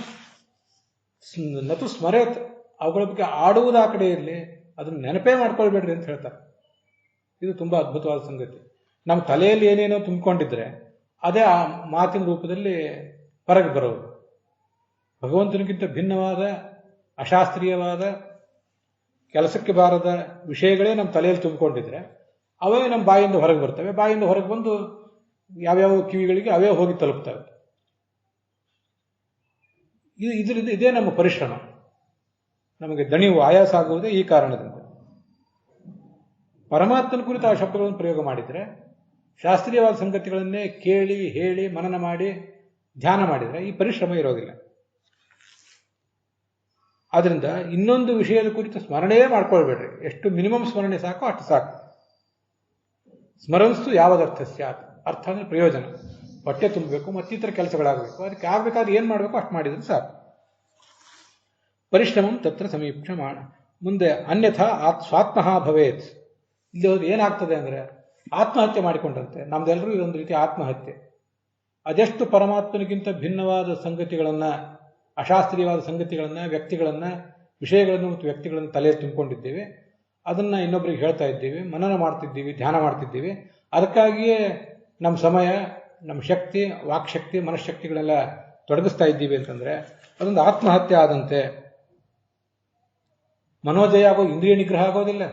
ನತು ಸ್ಮರೇತ್, ಅವುಗಳ ಬಗ್ಗೆ ಆಡುವುದು ಆ ಕಡೆ ಇರಲಿ, ಅದನ್ನು ನೆನಪೇ ಮಾಡ್ಕೊಳ್ಬೇಡ್ರಿ ಅಂತ ಹೇಳ್ತಾರೆ. ಇದು ತುಂಬಾ ಅದ್ಭುತವಾದ ಸಂಗತಿ. ನಮ್ಮ ತಲೆಯಲ್ಲಿ ಏನೇನೋ ತುಂಬಿಕೊಂಡಿದ್ರೆ ಅದೇ ಆ ಮಾತಿನ ರೂಪದಲ್ಲಿ ಹೊರಗೆ ಬರೋದು. ಭಗವಂತನಿಗಿಂತ ಭಿನ್ನವಾದ, ಅಶಾಸ್ತ್ರೀಯವಾದ, ಕೆಲಸಕ್ಕೆ ಬಾರದ ವಿಷಯಗಳೇ ನಮ್ಮ ತಲೆಯಲ್ಲಿ ತುಂಬಿಕೊಂಡಿದ್ರೆ ಅವೇ ನಮ್ಮ ಬಾಯಿಂದ ಹೊರಗೆ ಬರ್ತವೆ. ಬಾಯಿಂದ ಹೊರಗೆ ಬಂದು ಯಾವ್ಯಾವ ಕಿವಿಗಳಿಗೆ ಅವೇ ಹೋಗಿ ತಲುಪ್ತವೆ. ಇದರಿಂದ ಇದೇ ನಮ್ಮ ಪರಿಶ್ರಮ. ನಮಗೆ ದಣಿವು, ಆಯಾಸ ಆಗುವುದೇ ಈ ಕಾರಣದಿಂದ. ಪರಮಾತ್ಮನ ಕುರಿತು ಆ ಶಬ್ದಗಳನ್ನು ಪ್ರಯೋಗ ಮಾಡಿದರೆ, ಶಾಸ್ತ್ರೀಯವಾದ ಸಂಗತಿಗಳನ್ನೇ ಕೇಳಿ ಹೇಳಿ ಮನನ ಮಾಡಿ ಧ್ಯಾನ ಮಾಡಿದರೆ ಈ ಪರಿಶ್ರಮ ಇರೋದಿಲ್ಲ. ಆದ್ರಿಂದ ಇನ್ನೊಂದು ವಿಷಯದ ಕುರಿತು ಸ್ಮರಣೆಯೇ ಮಾಡ್ಕೊಳ್ಬೇಡ್ರಿ. ಎಷ್ಟು ಮಿನಿಮಮ್ ಸ್ಮರಣೆ ಸಾಕೋ ಅಷ್ಟು ಸಾಕು. ಸ್ಮರಣಿಸ್ತು ಯಾವದರ್ಥ ಸ್ಯಾತ್, ಅರ್ಥ ಅಂದ್ರೆ ಪ್ರಯೋಜನ, ಹೊಟ್ಟೆ ತುಂಬಬೇಕು, ಮತ್ತಿತರ ಕೆಲಸಗಳಾಗಬೇಕು. ಅದಕ್ಕೆ ಆಗ್ಬೇಕಾದ್ರೆ ಏನ್ ಮಾಡಬೇಕು ಅಷ್ಟು ಮಾಡಿದ್ರೆ ಸಾಕು. ಪರಿಶ್ರಮಂ ತತ್ರ ಸಮೀಕ್ಷ ಮಾಡ. ಮುಂದೆ ಅನ್ಯಥಾ ಸ್ವಾತ್ಮಃ ಭವೇತ್. ಇಲ್ಲಿ ಹೋದ್ರೆ ಏನಾಗ್ತದೆ ಅಂದ್ರೆ ಆತ್ಮಹತ್ಯೆ ಮಾಡಿಕೊಂಡಂತೆ. ನಮ್ದೆಲ್ಲರೂ ಇದೊಂದು ರೀತಿ ಆತ್ಮಹತ್ಯೆ. ಅದೆಷ್ಟು ಪರಮಾತ್ಮನಿಗಿಂತ ಭಿನ್ನವಾದ ಸಂಗತಿಗಳನ್ನ, ಅಶಾಸ್ತ್ರೀಯವಾದ ಸಂಗತಿಗಳನ್ನ, ವ್ಯಕ್ತಿಗಳನ್ನ, ವಿಷಯಗಳನ್ನು ಮತ್ತು ವ್ಯಕ್ತಿಗಳನ್ನು ತಲೆಯಲ್ಲಿ ತುಂಬಿಕೊಂಡಿದ್ದೇವೆ. ಅದನ್ನ ಇನ್ನೊಬ್ಬರಿಗೆ ಹೇಳ್ತಾ ಇದ್ದೀವಿ, ಮನನ ಮಾಡ್ತಿದ್ದೀವಿ, ಧ್ಯಾನ ಮಾಡ್ತಿದ್ದೀವಿ. ಅದಕ್ಕಾಗಿಯೇ ನಮ್ಮ ಸಮಯ, ನಮ್ಮ ಶಕ್ತಿ, ವಾಕ್ಶಕ್ತಿ, ಮನಃಶಕ್ತಿಗಳೆಲ್ಲ ತೊಡಗಿಸ್ತಾ ಇದ್ದೀವಿ ಅಂತಂದ್ರೆ ಅದೊಂದು ಆತ್ಮಹತ್ಯೆ ಆದಂತೆ. ಮನೋಜಯ ಆಗೋ, ಇಂದ್ರಿಯ ನಿಗ್ರಹ ಆಗೋದಿಲ್ಲ,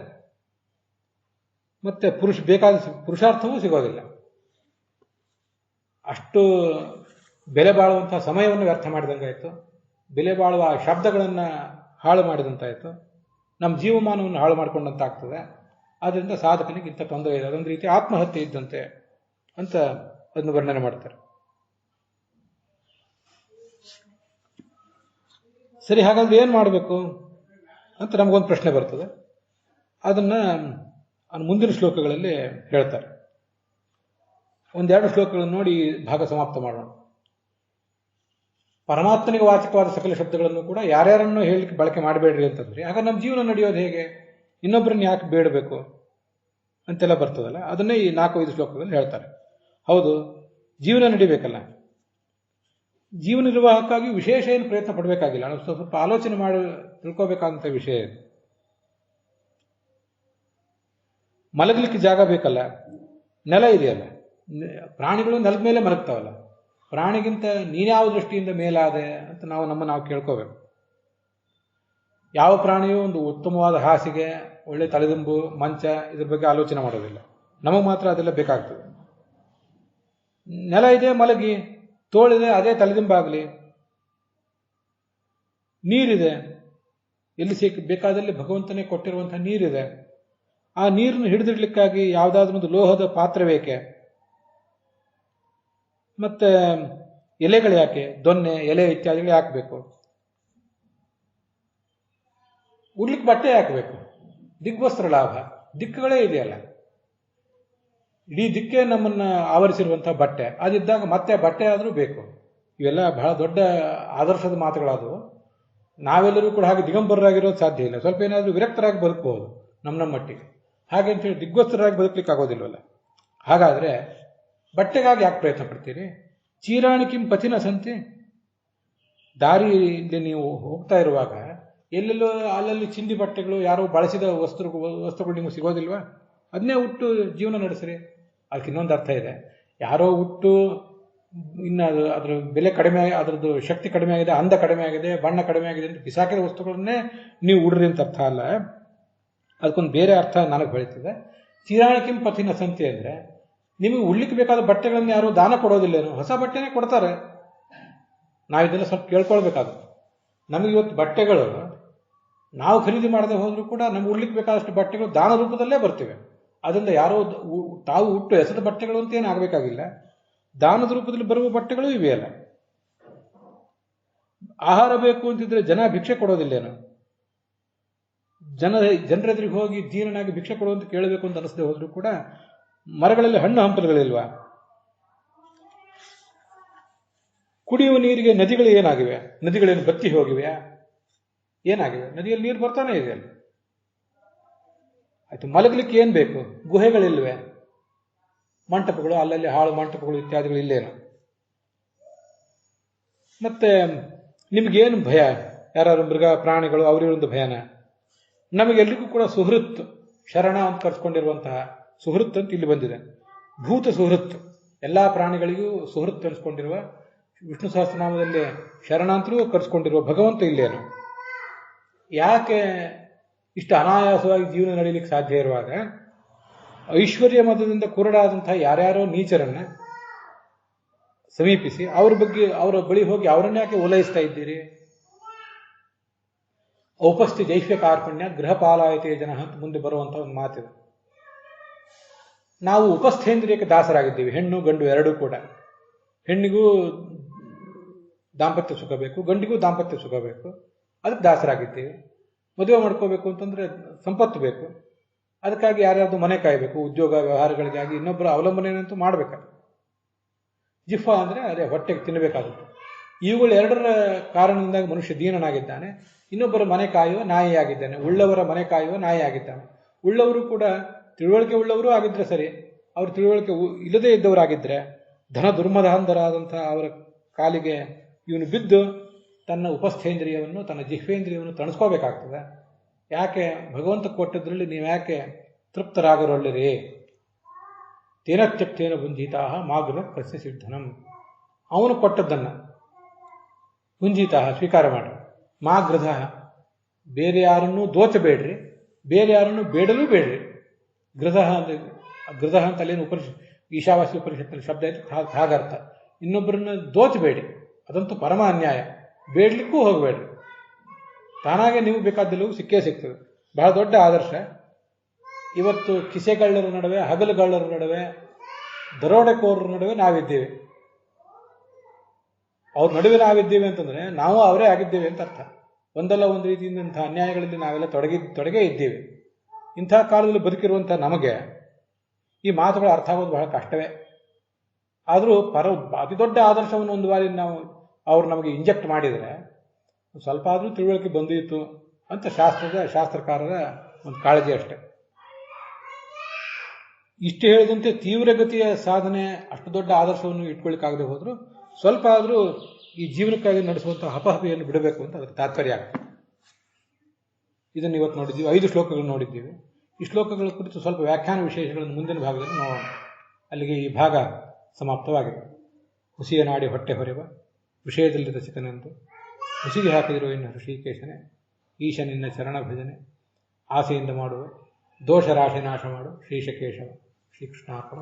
ಮತ್ತೆ ಬೇಕಾದ ಪುರುಷಾರ್ಥವೂ ಸಿಗೋದಿಲ್ಲ. ಅಷ್ಟು ಬೆಲೆ ಬಾಳುವಂತಹ ಸಮಯವನ್ನು ವ್ಯರ್ಥ ಮಾಡಿದಂಗಾಯ್ತು, ಬೆಲೆ ಬಾಳುವ ಶಬ್ದಗಳನ್ನು ಹಾಳು ಮಾಡಿದಂತಾಯ್ತು, ನಮ್ಮ ಜೀವಮಾನವನ್ನು ಹಾಳು ಮಾಡಿಕೊಂಡಂತಾಗ್ತದೆ. ಆದ್ದರಿಂದ ಸಾಧಕನಿಗೆ ಇಂಥ ತೊಂದರೆ ಇದೆ, ಅದೊಂದು ರೀತಿ ಆತ್ಮಹತ್ಯೆ ಇದ್ದಂತೆ ಅಂತ ಅದನ್ನು ವರ್ಣನೆ ಮಾಡ್ತಾರೆ. ಸರಿ, ಹಾಗಾದ್ರೆ ಏನ್ ಮಾಡಬೇಕು ಅಂತ ನಮಗೊಂದು ಪ್ರಶ್ನೆ ಬರ್ತದೆ. ಅದನ್ನ ಮುಂದಿನ ಶ್ಲೋಕಗಳಲ್ಲಿ ಹೇಳ್ತಾರೆ. ಒಂದೆರಡು ಶ್ಲೋಕಗಳನ್ನು ನೋಡಿ ಭಾಗ ಸಮಾಪ್ತ ಮಾಡೋಣ. ಪರಮಾತ್ಮನಿಗೆ ವಾಚಕವಾದ ಸಕಲ ಶಬ್ದಗಳನ್ನು ಕೂಡ ಯಾರ್ಯಾರನ್ನೂ ಹೇಳಲಿಕ್ಕೆ ಬಳಕೆ ಮಾಡಬೇಡ್ರಿ ಅಂತಂದ್ರೆ ಆಗ ನಮ್ಮ ಜೀವನ ನಡೆಯೋದು ಹೇಗೆ? ಇನ್ನೊಬ್ಬರನ್ನ ಯಾಕೆ ಬೇಡಬೇಕು ಅಂತೆಲ್ಲ ಬರ್ತದಲ್ಲ. ಅದನ್ನೇ ಈ 4-5 ಶ್ಲೋಕಗಳಲ್ಲಿ ಹೇಳ್ತಾರೆ. ಹೌದು, ಜೀವನ ನಡಿಬೇಕಲ್ಲ, ಜೀವನ ನಿರ್ವಾಹಕ್ಕಾಗಿ ವಿಶೇಷ ಏನು ಪ್ರಯತ್ನ ಪಡಬೇಕಾಗಿಲ್ಲ. ನಾವು ಸ್ವಲ್ಪ ಆಲೋಚನೆ ಮಾಡಿ ತಿಳ್ಕೋಬೇಕಾದಂಥ ವಿಷಯ ಇದು. ಮಲಗಲಿಕ್ಕೆ ಜಾಗ ಬೇಕಲ್ಲ, ನೆಲ ಇದೆಯಲ್ಲ, ಪ್ರಾಣಿಗಳು ನೆಲದ ಮೇಲೆ ಮಲಗ್ತಾವಲ್ಲ. ಪ್ರಾಣಿಗಿಂತ ನೀನ್ಯಾವ ದೃಷ್ಟಿಯಿಂದ ಮೇಲಾದೆ ಅಂತ ನಾವು ಕೇಳ್ಕೋಬೇಕು. ಯಾವ ಪ್ರಾಣಿಯೂ ಒಂದು ಉತ್ತಮವಾದ ಹಾಸಿಗೆ, ಒಳ್ಳೆ ತಲೆದಿಂಬು, ಮಂಚ ಇದ್ರ ಬಗ್ಗೆ ಆಲೋಚನೆ ಮಾಡೋದಿಲ್ಲ. ನಮಗೆ ಮಾತ್ರ ಅದೆಲ್ಲ ಬೇಕಾಗ್ತದೆ. ನೆಲ ಇದೆ, ಮಲಗಿ, ತೋಳಿದೆ, ಅದೇ ತಲೆದಿಂಬಾಗಲಿ. ನೀರಿದೆ, ಎಲ್ಲಿ ಬೇಕಾದಲ್ಲಿ ಭಗವಂತನೇ ಕೊಟ್ಟಿರುವಂತಹ ನೀರಿದೆ. ಆ ನೀರನ್ನು ಹಿಡಿದಿಡ್ಲಿಕ್ಕಾಗಿ ಯಾವುದಾದ್ರೂ ಒಂದು ಲೋಹದ ಪಾತ್ರ ಬೇಕೆ? ಮತ್ತೆ ಎಲೆಗಳು ಯಾಕೆ? ದೊನ್ನೆ, ಎಲೆ ಇತ್ಯಾದಿಗಳು ಹಾಕಬೇಕು. ಉಡ್ಲಿಕ್ಕೆ ಬಟ್ಟೆ ಹಾಕಬೇಕು. ದಿಗ್ವಸ್ತ್ರ ಲಾಭ, ದಿಕ್ಕುಗಳೇ ಇದೆಯಲ್ಲ, ಇಡೀ ದಿಕ್ಕೇ ನಮ್ಮನ್ನ ಆವರಿಸಿರುವಂತಹ ಬಟ್ಟೆ. ಅದಿದ್ದಾಗ ಮತ್ತೆ ಬಟ್ಟೆ ಆದರೂ ಬೇಕು. ಇವೆಲ್ಲ ಬಹಳ ದೊಡ್ಡ ಆದರ್ಶದ ಮಾತುಗಳಾದವು. ನಾವೆಲ್ಲರೂ ಕೂಡ ಹಾಗೆ ದಿಗಂಬರರಾಗಿರೋದು ಸಾಧ್ಯ ಇಲ್ಲ. ಸ್ವಲ್ಪ ಏನಾದರೂ ವಿರಕ್ತರಾಗಿ ಬದುಕಬಹುದು ನಮ್ಮ ಮಟ್ಟಿಗೆ. ಹಾಗೆ ಅಂತೇಳಿ ದಿಗ್ವಸ್ತರಾಗಿ ಬದುಕಲಿಕ್ಕೆ ಆಗೋದಿಲ್ವಲ್ಲ. ಹಾಗಾದರೆ ಬಟ್ಟೆಗಾಗಿ ಯಾಕೆ ಪ್ರಯತ್ನ ಪಡ್ತೀರಿ? ಚೀರಾಣಿಕಿಂ ಪತಿನ ಸಂತೆ. ದಾರಿಯಲ್ಲಿ ನೀವು ಹೋಗ್ತಾ ಇರುವಾಗ ಎಲ್ಲೆಲ್ಲೋ ಅಲ್ಲಲ್ಲಿ ಚಿಂದಿ ಬಟ್ಟೆಗಳು, ಯಾರೋ ಬಳಸಿದ ವಸ್ತುಗಳು ನಿಮಗೆ ಸಿಗೋದಿಲ್ವಾ? ಅದನ್ನೇ ಉಟ್ಟು ಜೀವನ ನಡೆಸ್ರಿ. ಅದಕ್ಕೆ ಇನ್ನೊಂದು ಅರ್ಥ ಇದೆ. ಯಾರೋ ಉಟ್ಟು ಇನ್ನು ಅದ್ರ ಬೆಲೆ ಕಡಿಮೆ, ಅದರದ್ದು ಶಕ್ತಿ ಕಡಿಮೆ ಆಗಿದೆ, ಅಂದ ಕಡಿಮೆ ಆಗಿದೆ, ಬಣ್ಣ ಕಡಿಮೆ ಆಗಿದೆ ಅಂತ ಬಿಸಾಕಿದ ವಸ್ತುಗಳನ್ನೇ ನೀವು ಉಡ್ರಿ ಅಂತ ಅರ್ಥ ಅಲ್ಲ. ಅದಕ್ಕೊಂದು ಬೇರೆ ಅರ್ಥ ನನಗೆ ಬೆಳೀತದೆ. ಚೀರಾಣಿಕಿಂ ಪಥಿನ ಸಂತೆ ಅಂದರೆ ನಿಮಗೆ ಉಡ್ಲಿಕ್ಕೆ ಬೇಕಾದ ಬಟ್ಟೆಗಳನ್ನು ಯಾರು ದಾನ ಕೊಡೋದಿಲ್ಲೇನು? ಹೊಸ ಬಟ್ಟೆನೇ ಕೊಡ್ತಾರೆ. ನಾವು ಇದನ್ನು ಸ್ವಲ್ಪ ಕೇಳ್ಕೊಳ್ಬೇಕಾಗುತ್ತೆ. ನಮಗೆ ಇವತ್ತು ಬಟ್ಟೆಗಳು ನಾವು ಖರೀದಿ ಮಾಡದೆ ಹೋದರೂ ಕೂಡ ನಮ್ಗೆ ಉಡ್ಲಿಕ್ಕೆ ಬೇಕಾದಷ್ಟು ಬಟ್ಟೆಗಳು ದಾನ ರೂಪದಲ್ಲೇ ಬರ್ತಿವೆ. ಅದರಿಂದ ಯಾರೋ ತಾವು ಹುಟ್ಟು ಎಸೆದ ಬಟ್ಟೆಗಳು ಅಂತ ಏನು ಆಗಬೇಕಾಗಿಲ್ಲ. ದಾನದ ರೂಪದಲ್ಲಿ ಬರುವ ಬಟ್ಟೆಗಳು ಇವೆಯಲ್ಲ. ಆಹಾರ ಬೇಕು ಅಂತಿದ್ರೆ ಜನ ಭಿಕ್ಷೆ ಕೊಡೋದಿಲ್ಲೇನು? ಜನರೆದುರಿಗೆ ಹೋಗಿ ದೀನನಾಗಿ ಭಿಕ್ಷೆ ಕೊಡುವಂತ ಕೇಳಬೇಕು ಅಂತ ಅನಿಸದೆ ಹೋದ್ರು ಕೂಡ ಮರಗಳಲ್ಲಿ ಹಣ್ಣು ಹಂಪಲುಗಳಿಲ್ವಾ? ಕುಡಿಯುವ ನೀರಿಗೆ ನದಿಗಳು ಏನಾಗಿವೆ? ನದಿಗಳೇನು ಬತ್ತಿ ಹೋಗಿವೆಯಾ? ಏನಾಗಿವೆ? ನದಿಯಲ್ಲಿ ನೀರು ಬರ್ತಾನೆ ಇದೆಯಲ್ಲ. ಆಯ್ತು, ಮಲಗಲಿಕ್ಕೆ ಏನ್ ಬೇಕು? ಗುಹೆಗಳಿಲ್ವೇ? ಮಂಟಪಗಳು, ಅಲ್ಲಲ್ಲಿ ಹಾಳು ಮಂಟಪಗಳು ಇತ್ಯಾದಿಗಳು ಇಲ್ಲೇನು? ಮತ್ತೆ ನಿಮ್ಗೇನು ಭಯ? ಯಾರು ಮೃಗ ಪ್ರಾಣಿಗಳು ಅವರಿಗೊಂದು ಭಯನ? ನಮಗೆಲ್ಲರಿಗೂ ಕೂಡ ಸುಹೃತ್, ಶರಣ ಅಂತ ಕರ್ಸ್ಕೊಂಡಿರುವಂತಹ ಸುಹೃತ್ ಅಂತ ಇಲ್ಲಿ ಬಂದಿದೆ. ಭೂತ ಸುಹೃತ್, ಎಲ್ಲಾ ಪ್ರಾಣಿಗಳಿಗೂ ಸುಹೃತ್ ಅನ್ಸ್ಕೊಂಡಿರುವ, ವಿಷ್ಣು ಸಹಸ್ರನಾಮದಲ್ಲಿ ಶರಣ ಅಂತಲೂ ಕರ್ಸ್ಕೊಂಡಿರುವ ಭಗವಂತ ಇಲ್ಲೇನು? ಯಾಕೆ ಇಷ್ಟು ಅನಾಯಾಸವಾಗಿ ಜೀವನ ನಡೀಲಿಕ್ಕೆ ಸಾಧ್ಯ ಇರುವಾಗ ಐಶ್ವರ್ಯ ಮದದಿಂದ ಕುರುಡಾದಂತಹ ಯಾರ್ಯಾರೋ ನೀಚರನ್ನ ಸಮೀಪಿಸಿ ಅವರ ಬಳಿ ಹೋಗಿ ಅವರನ್ನ ಯಾಕೆ ಓಲೈಸ್ತಾ ಇದ್ದೀರಿ? ಔಪಸ್ಥಿ ಜೈಷ್ಯ ಕಾರ್ಪಣ್ಯ ಗೃಹಪಾಲಾಯತೆ ಜನ ಅಂತ ಮುಂದೆ ಬರುವಂತಹ ಒಂದು ಮಾತಿದೆ. ನಾವು ಉಪಸ್ಥೇಂದ್ರಿಯಕ್ಕೆ ದಾಸರಾಗಿದ್ದೀವಿ, ಹೆಣ್ಣು ಗಂಡು ಎರಡೂ ಕೂಡ. ಹೆಣ್ಣಿಗೂ ದಾಂಪತ್ಯ ಸುಖ ಬೇಕು, ಗಂಡಿಗೂ ದಾಂಪತ್ಯ ಸುಖ ಬೇಕು, ಅದಕ್ಕೆ ದಾಸರಾಗಿದ್ದೀವಿ. ಮದುವೆ ಮಾಡ್ಕೋಬೇಕು ಅಂತಂದ್ರೆ ಸಂಪತ್ತು ಬೇಕು, ಅದಕ್ಕಾಗಿ ಯಾರ್ಯಾರ್ದು ಮನೆ ಕಾಯಬೇಕು, ಉದ್ಯೋಗ ವ್ಯವಹಾರಗಳಿಗಾಗಿ ಇನ್ನೊಬ್ಬರ ಅವಲಂಬನೆಯಂತೂ ಮಾಡಬೇಕಾಗುತ್ತೆ. ಜಿಫಾ ಅಂದ್ರೆ ಅದೇ ಹೊಟ್ಟೆಗೆ ತಿನ್ನಬೇಕಾಗುತ್ತೆ. ಇವುಗಳು ಎರಡರ ಕಾರಣದಿಂದಾಗಿ ಮನುಷ್ಯ ದೀನನಾಗಿದ್ದಾನೆ. ಇನ್ನೊಬ್ಬರ ಮನೆ ಕಾಯುವ ನಾಯಿಯಾಗಿದ್ದಾನೆ, ಉಳ್ಳವರ ಮನೆ ಕಾಯುವ ನಾಯಿಯಾಗಿದ್ದಾನೆ. ಉಳ್ಳವರು ಕೂಡ ತಿಳುವಳಿಕೆ ಉಳ್ಳವರು ಆಗಿದ್ರೆ ಸರಿ, ಅವರು ತಿಳುವಳಿಕೆ ಇಲ್ಲದೇ ಇದ್ದವರಾಗಿದ್ರೆ ಧನ ದುರ್ಮದಾಂಧರಾದಂತಹ ಅವರ ಕಾಲಿಗೆ ಇವನು ಬಿದ್ದು ತನ್ನ ಉಪಸ್ಥೇಂದ್ರಿಯವನ್ನು, ತನ್ನ ಜಿಹ್ವೇಂದ್ರಿಯವನ್ನು ತಣಿಸ್ಕೋಬೇಕಾಗ್ತದೆ. ಯಾಕೆ? ಭಗವಂತ ಕೊಟ್ಟದ್ರಲ್ಲಿ ನೀವು ಯಾಕೆ ತೃಪ್ತರಾಗರೊಳ್ಳಿರಿ? ತೇನತ್ಯಕ್ತೇನ ಭುಂಜಿತಾ ಮಾಗೃಹ ಪ್ರಶ್ನೆ ಸಿದ್ಧನಂ. ಅವನು ಕೊಟ್ಟದ್ದನ್ನ ಭುಂಜಿತಾ ಸ್ವೀಕಾರ ಮಾಡ್ರಿ. ಮಾಗೃಹ, ಬೇರೆ ಯಾರನ್ನೂ ದೋಚಬೇಡ್ರಿ, ಬೇರೆ ಯಾರನ್ನೂ ಬೇಡಲೂ ಬೇಡ್ರಿ. ಗೃಹ ಅಂತ ಅಲ್ಲೇನು ಈಶಾವಾಸ್ಯ ಉಪನಿಷತ್ತಿನ ಶಬ್ದ ಐತೆ, ಹಾಗರ್ಥ. ಇನ್ನೊಬ್ಬರನ್ನ ದೋಚಬೇಡಿ, ಅದಂತೂ ಪರಮ ಅನ್ಯಾಯ. ಬೇಡ್ಲಿಕ್ಕೂ ಹೋಗಬೇಡ್ರಿ. ತಾನಾಗೆ ನೀವು ಬೇಕಾದ್ದೆಲ್ಲವೂ ಸಿಕ್ಕೇ ಸಿಗ್ತದೆ. ಬಹಳ ದೊಡ್ಡ ಆದರ್ಶ. ಇವತ್ತು ಕಿಸೆಗಳ್ಳರ ನಡುವೆ, ಹಗಲುಗಳ್ಳರ ನಡುವೆ, ದರೋಡೆಕೋರರ ನಡುವೆ ನಾವಿದ್ದೇವೆ. ಅವ್ರ ನಡುವೆ ನಾವಿದ್ದೇವೆ ಅಂತಂದ್ರೆ ನಾವು ಅವರೇ ಆಗಿದ್ದೇವೆ ಅಂತ ಅರ್ಥ. ಒಂದಲ್ಲ ಒಂದು ರೀತಿಯಿಂದ ಇಂಥ ಅನ್ಯಾಯಗಳಲ್ಲಿ ನಾವೆಲ್ಲ ತೊಡಗೇ ಇದ್ದೇವೆ. ಇಂಥ ಕಾಲದಲ್ಲಿ ಬದುಕಿರುವಂಥ ನಮಗೆ ಈ ಮಾತುಗಳ ಅರ್ಥ ಆಗೋದು ಬಹಳ ಕಷ್ಟವೇ. ಆದರೂ ಅತಿ ದೊಡ್ಡ ಆದರ್ಶವನ್ನು ಒಂದು ಬಾರಿ ಅವ್ರು ನಮಗೆ ಇಂಜೆಕ್ಟ್ ಮಾಡಿದರೆ ಸ್ವಲ್ಪ ಆದರೂ ತಿಳುವಳಿಕೆ ಬಂದಿತ್ತು ಅಂತ ಶಾಸ್ತ್ರಕಾರರ ಒಂದು ಕಾಳಜಿ ಅಷ್ಟೆ. ಇಷ್ಟು ಹೇಳಿದಂತೆ ತೀವ್ರಗತಿಯ ಸಾಧನೆ, ಅಷ್ಟು ದೊಡ್ಡ ಆದರ್ಶವನ್ನು ಇಟ್ಕೊಳ್ಳಿಕ್ಕಾಗದೆ ಹೋದ್ರು ಸ್ವಲ್ಪ ಆದರೂ ಈ ಜೀವನಕ್ಕಾಗಿ ನಡೆಸುವಂತಹ ಹಪಹಪಿಯನ್ನು ಬಿಡಬೇಕು ಅಂತ ಅದಕ್ಕೆ ತಾತ್ಪರ್ಯ ಆಗ್ತದೆ. ಇದನ್ನು ಇವತ್ತು ನೋಡಿದ್ದೀವಿ. 5 ಶ್ಲೋಕಗಳು ನೋಡಿದ್ದೀವಿ. ಈ ಶ್ಲೋಕಗಳ ಕುರಿತು ಸ್ವಲ್ಪ ವ್ಯಾಖ್ಯಾನ ವಿಶೇಷಗಳನ್ನು ಮುಂದಿನ ಭಾಗದಲ್ಲಿ ನೋಡೋಣ. ಅಲ್ಲಿಗೆ ಈ ಭಾಗ ಸಮಾಪ್ತವಾಗಿದೆ. ಹುಸಿಯ ನಾಡಿ ಹೊಟ್ಟೆ ಹೊರೆವ ವಿಷಯದಲ್ಲಿ ರಚಿತನೆಂದು ಹುಸಿಗೆ ಹಾಕಿದಿರೋ ಇನ್ನು ಋಷಿಕೇಶನೇ, ಈಶ ನಿನ್ನ ಚರಣ ಭಜನೆ ಆಸೆಯಿಂದ ಮಾಡುವ ದೋಷ ರಾಶಿ ನಾಶ ಮಾಡು ಶ್ರೀಶಕೇಶವ. ಶ್ರೀಕೃಷ್ಣಾರ್ಪಣ.